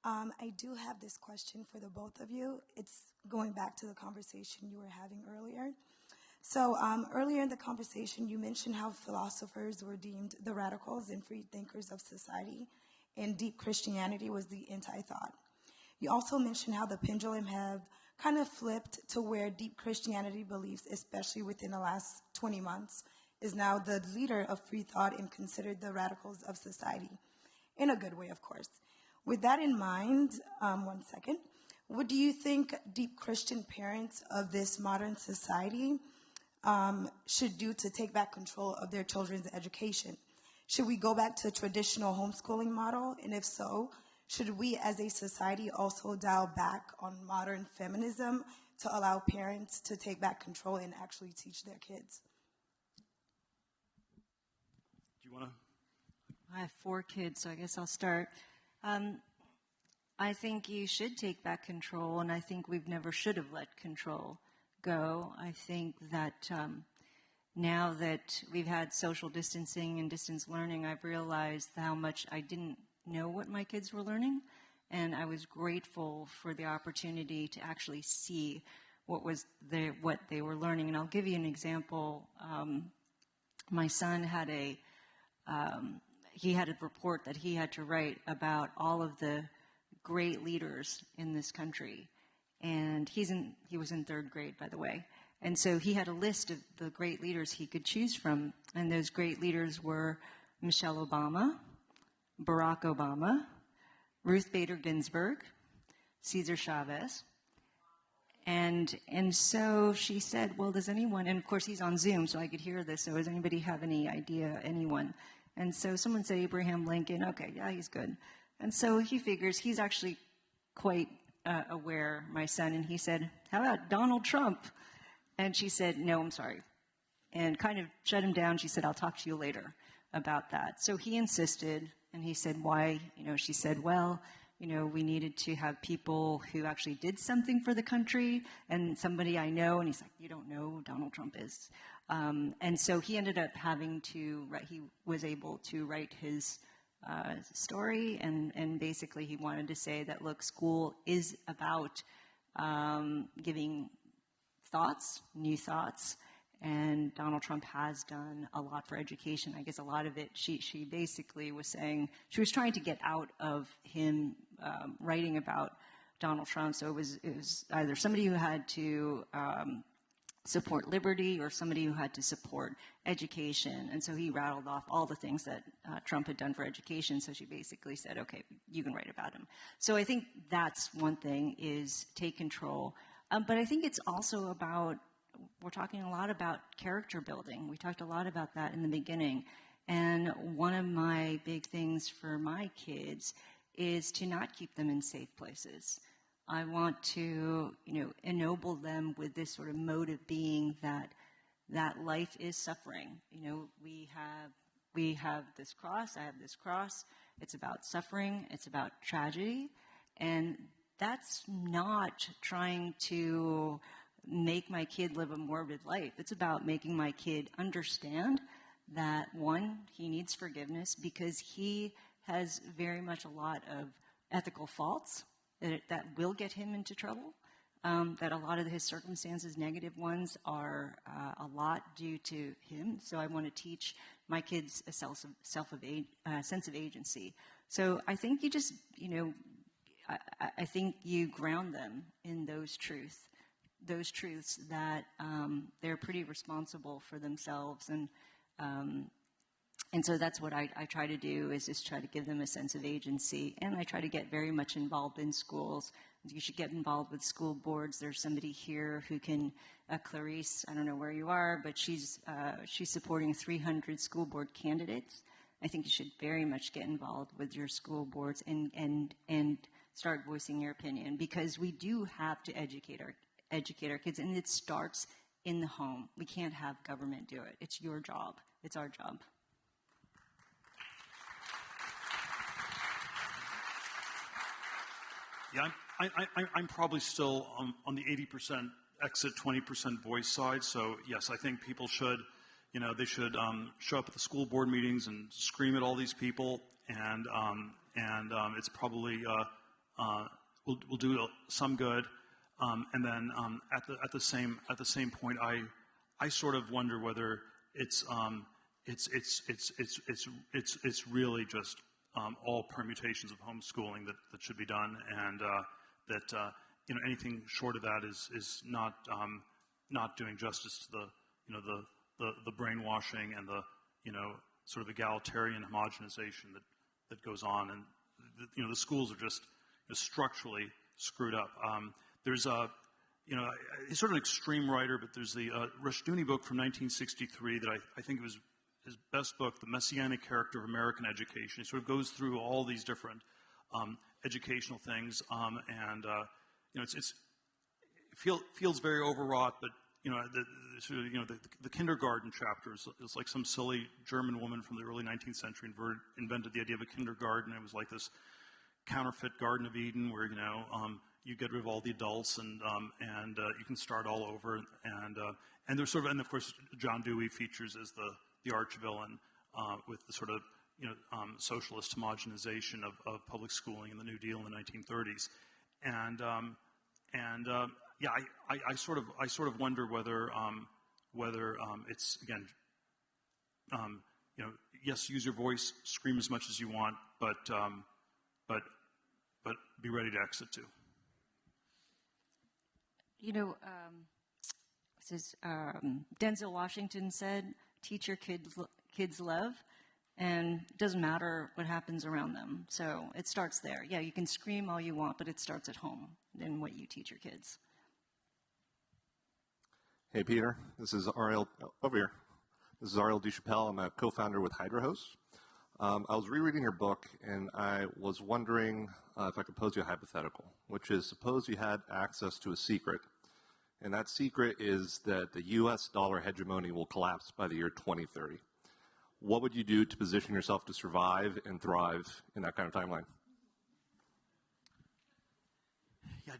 I do have this question for the both of you. It's going back to the conversation you were having earlier. So earlier in the conversation, you mentioned how philosophers were deemed the radicals and free thinkers of society, and deep Christianity was the anti-thought. You also mentioned how the pendulum have kind of flipped to where deep Christianity beliefs, especially within the last 20 months, is now the leader of free thought and considered the radicals of society. In a good way, of course. With that in mind, one second, what do you think deep Christian parents of this modern society should do to take back control of their children's education? Should we go back to a traditional homeschooling model? And if so, should we as a society also dial back on modern feminism to allow parents to take back control and actually teach their kids? Do you want to? I have 4 kids, so I guess I'll start. I think you should take back control, and I think we've never should have let control go. I think that now that we've had social distancing and distance learning, I've realized how much I didn't know what my kids were learning, and I was grateful for the opportunity to actually see what they were learning. And I'll give you an example. My son had a report that he had to write about all of the great leaders in this country, and he was in 3rd grade, by the way. And so he had a list of the great leaders he could choose from, and those great leaders were Michelle Obama, Barack Obama, Ruth Bader Ginsburg, Cesar Chavez. And so she said, well, does anyone, and of course he's on Zoom, so I could hear this, so does anybody have any idea, anyone? And so someone said Abraham Lincoln. Okay, yeah, he's good. And so he figures he's actually quite aware, my son, and he said, how about Donald Trump? And she said, no, I'm sorry. And kind of shut him down. She said, I'll talk to you later. about that. So he insisted, and he said, why? She said, well, we needed to have people who actually did something for the country, and somebody I know, and he's like, you don't know who Donald Trump is. And so he ended up having to write, he was able to write his story, and basically he wanted to say that, look, school is about giving thoughts, new thoughts, and Donald Trump has done a lot for education. I guess a lot of it, she basically was saying, she was trying to get out of him writing about Donald Trump. So it was either somebody who had to support liberty or somebody who had to support education. And so he rattled off all the things that Trump had done for education. So she basically said, okay, you can write about him. So I think that's one thing, is take control. But I think it's also about, we're talking a lot about character building. We talked a lot about that in the beginning. And one of my big things for my kids is to not keep them in safe places. I want to, ennoble them with this sort of mode of being that life is suffering. We have this cross, I have this cross. It's about suffering, it's about tragedy. And that's not trying to make my kid live a morbid life. It's about making my kid understand that, one, he needs forgiveness because he has very much a lot of ethical faults that will get him into trouble, that a lot of his circumstances, negative ones, are a lot due to him. So I want to teach my kids a sense of agency. So I think you just, I think you ground them in those truths that they're pretty responsible for themselves. And so that's what I try to do, is just try to give them a sense of agency. And I try to get very much involved in schools. You should get involved with school boards. There's somebody here who can, Clarice, I don't know where you are, but she's supporting 300 school board candidates. I think you should very much get involved with your school boards and start voicing your opinion, because we do have to educate our kids, and it starts in the home. We can't have government do it. It's your job. It's our job. Yeah, I'm probably still on the 80% exit, 20% voice side. So yes, I think people should, they should show up at the school board meetings and scream at all these people, and it's probably will do some good. And then at the same point, I sort of wonder whether it's really just all permutations of homeschooling that should be done, and that anything short of that is not doing justice to the brainwashing and the sort of egalitarian homogenization that goes on, and the schools are just structurally screwed up. There's he's sort of an extreme writer, but there's the Rushdoony book from 1963 that I think it was his best book, The Messianic Character of American Education. He sort of goes through all these different educational things, and it feels very overwrought. But the kindergarten chapter is like some silly German woman from the early 19th century invented the idea of a kindergarten. It was like this counterfeit Garden of Eden, where you get rid of all the adults and you can start all over. And there's sort of, and of course John Dewey features as the arch villain with the sort of socialist homogenization of public schooling in the New Deal in the 1930s. Yeah, I sort of wonder whether it's, again, yes, use your voice, scream as much as you want, but be ready to exit too. Denzel Washington said, teach your kids love, and it doesn't matter what happens around them. So it starts there. Yeah, you can scream all you want, but it starts at home in what you teach your kids. Hey, Peter. This is Ariel over here. This is Ariel Duchapelle. I'm a co-founder with HydraHost. I was rereading your book, and I was wondering if I could pose you a hypothetical, which is, suppose you had access to a secret, and that secret is that the U.S. dollar hegemony will collapse by the year 2030. what would you do to position yourself to survive and thrive in that kind of timeline? Yeah,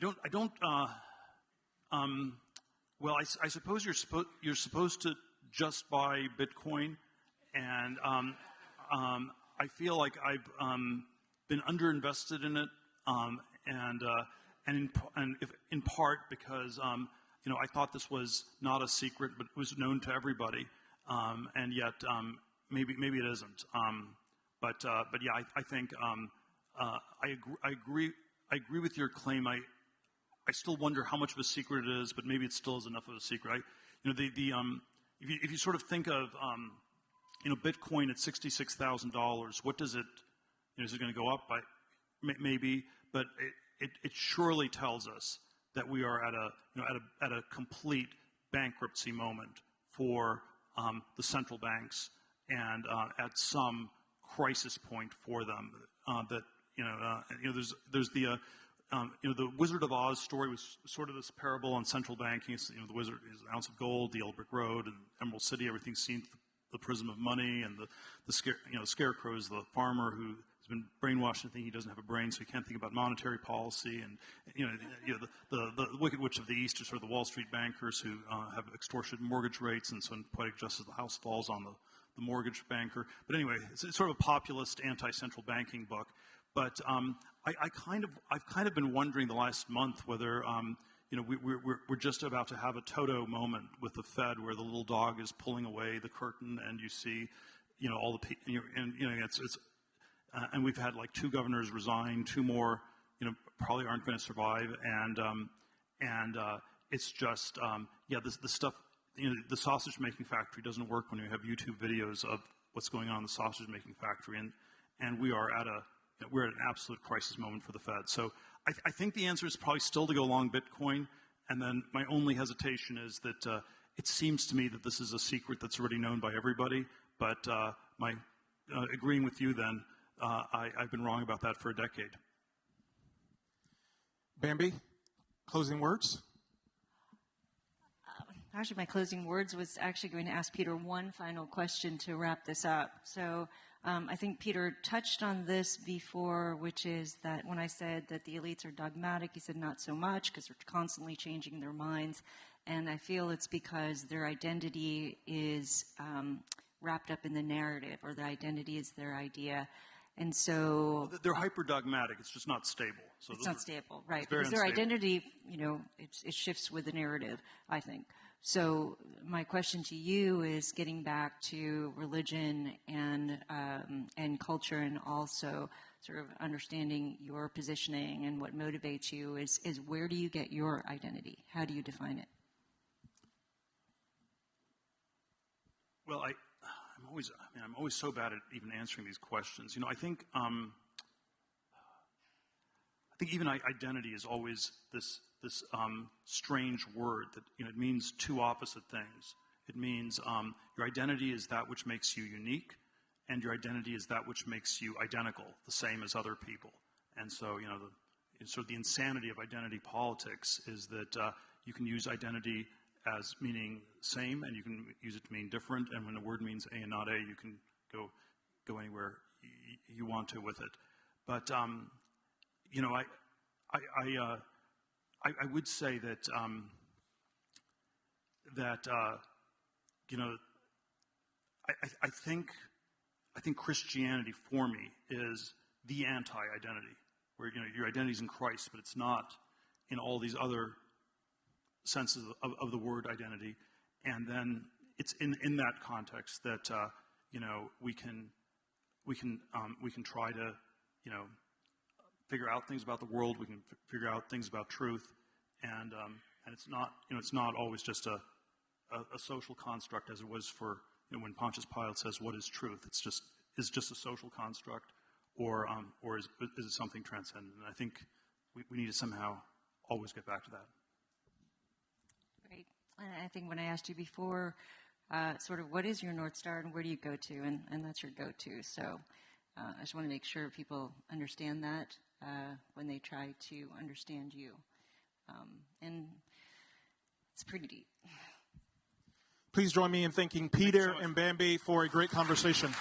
well, I suppose you're supposed to just buy Bitcoin, and I feel like I've been underinvested in it, and in part because I thought this was not a secret, but it was known to everybody, and yet maybe it isn't. But yeah, I think I agree with your claim. I still wonder how much of a secret it is, but maybe it still is enough of a secret. If you sort of think of Bitcoin at $66,000, what does it? Is it going to go up by maybe? But it surely tells us that we are at a complete bankruptcy moment for the central banks, and at some crisis point for them. There's the Wizard of Oz story was sort of this parable on central banking. The wizard is an ounce of gold, the Yellow Brick Road, and Emerald City. Everything's seen through the prism of money, and the scarecrow is the farmer who has been brainwashed into thinking he doesn't have a brain, so he can't think about monetary policy. And the Wicked Witch of the East are sort of the Wall Street bankers who have extortionate mortgage rates, and so in Poetic Justice, the house falls on the mortgage banker. But anyway, it's sort of a populist anti-central banking book. But I've kind of been wondering the last month whether we're just about to have a Toto moment with the Fed, where the little dog is pulling away the curtain, and you see all the and we've had like 2 governors resign, 2 more probably aren't going to survive, and it's just the stuff. The sausage making factory doesn't work when you have YouTube videos of what's going on in the sausage making factory, and we're at an absolute crisis moment for the Fed. So I think the answer is probably still to go long Bitcoin. And then my only hesitation is that it seems to me that this is a secret that's already known by everybody. But agreeing with you then, I've been wrong about that for a decade. Bambi, closing words? Actually, my closing words was actually going to ask Peter one final question to wrap this up. So I think Peter touched on this before, which is that when I said that the elites are dogmatic, he said not so much because they're constantly changing their minds. And I feel it's because their identity is wrapped up in the narrative, or the identity is their idea. And so they're hyper dogmatic. It's just not stable. So it's not stable, right? Because their identity, it shifts with the narrative, I think. So my question to you is getting back to religion and culture, and also sort of understanding your positioning and what motivates you is where do you get your identity? How do you define it? Well, I'm always so bad at even answering these questions. I think even identity is always this strange word that it means 2 opposite things. It means your identity is that which makes you unique, and your identity is that which makes you identical, the same as other people. And so sort of the insanity of identity politics is that you can use identity as meaning same, and you can use it to mean different. And when a word means A and not A, you can go anywhere you want to with it. But I would say that I think Christianity for me is the anti-identity, where your identity is in Christ, but it's not in all these other senses of the word identity. And then it's in that context that we can try to figure out things about the world. We can figure out things about truth, and it's not always just a social construct as it was for when Pontius Pilate says, "What is truth?" It's just a social construct, or is it something transcendent? And I think we need to somehow always get back to that. Great. I think when I asked you before, sort of what is your North Star and where do you go to, and that's your go-to. So I just want to make sure people understand that when they try to understand you. And it's pretty deep. Please join me in thanking Peter and Bambi for a great conversation.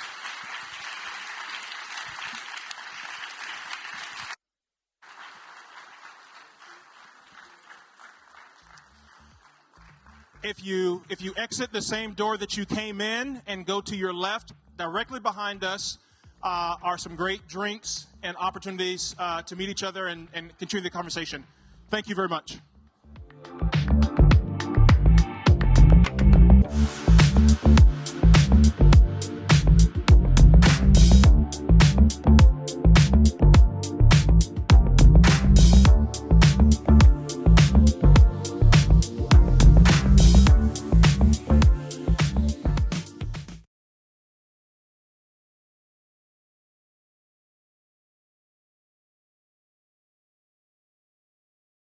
If you exit the same door that you came in and go to your left, directly behind us are some great drinks and opportunities to meet each other and continue the conversation. Thank you very much.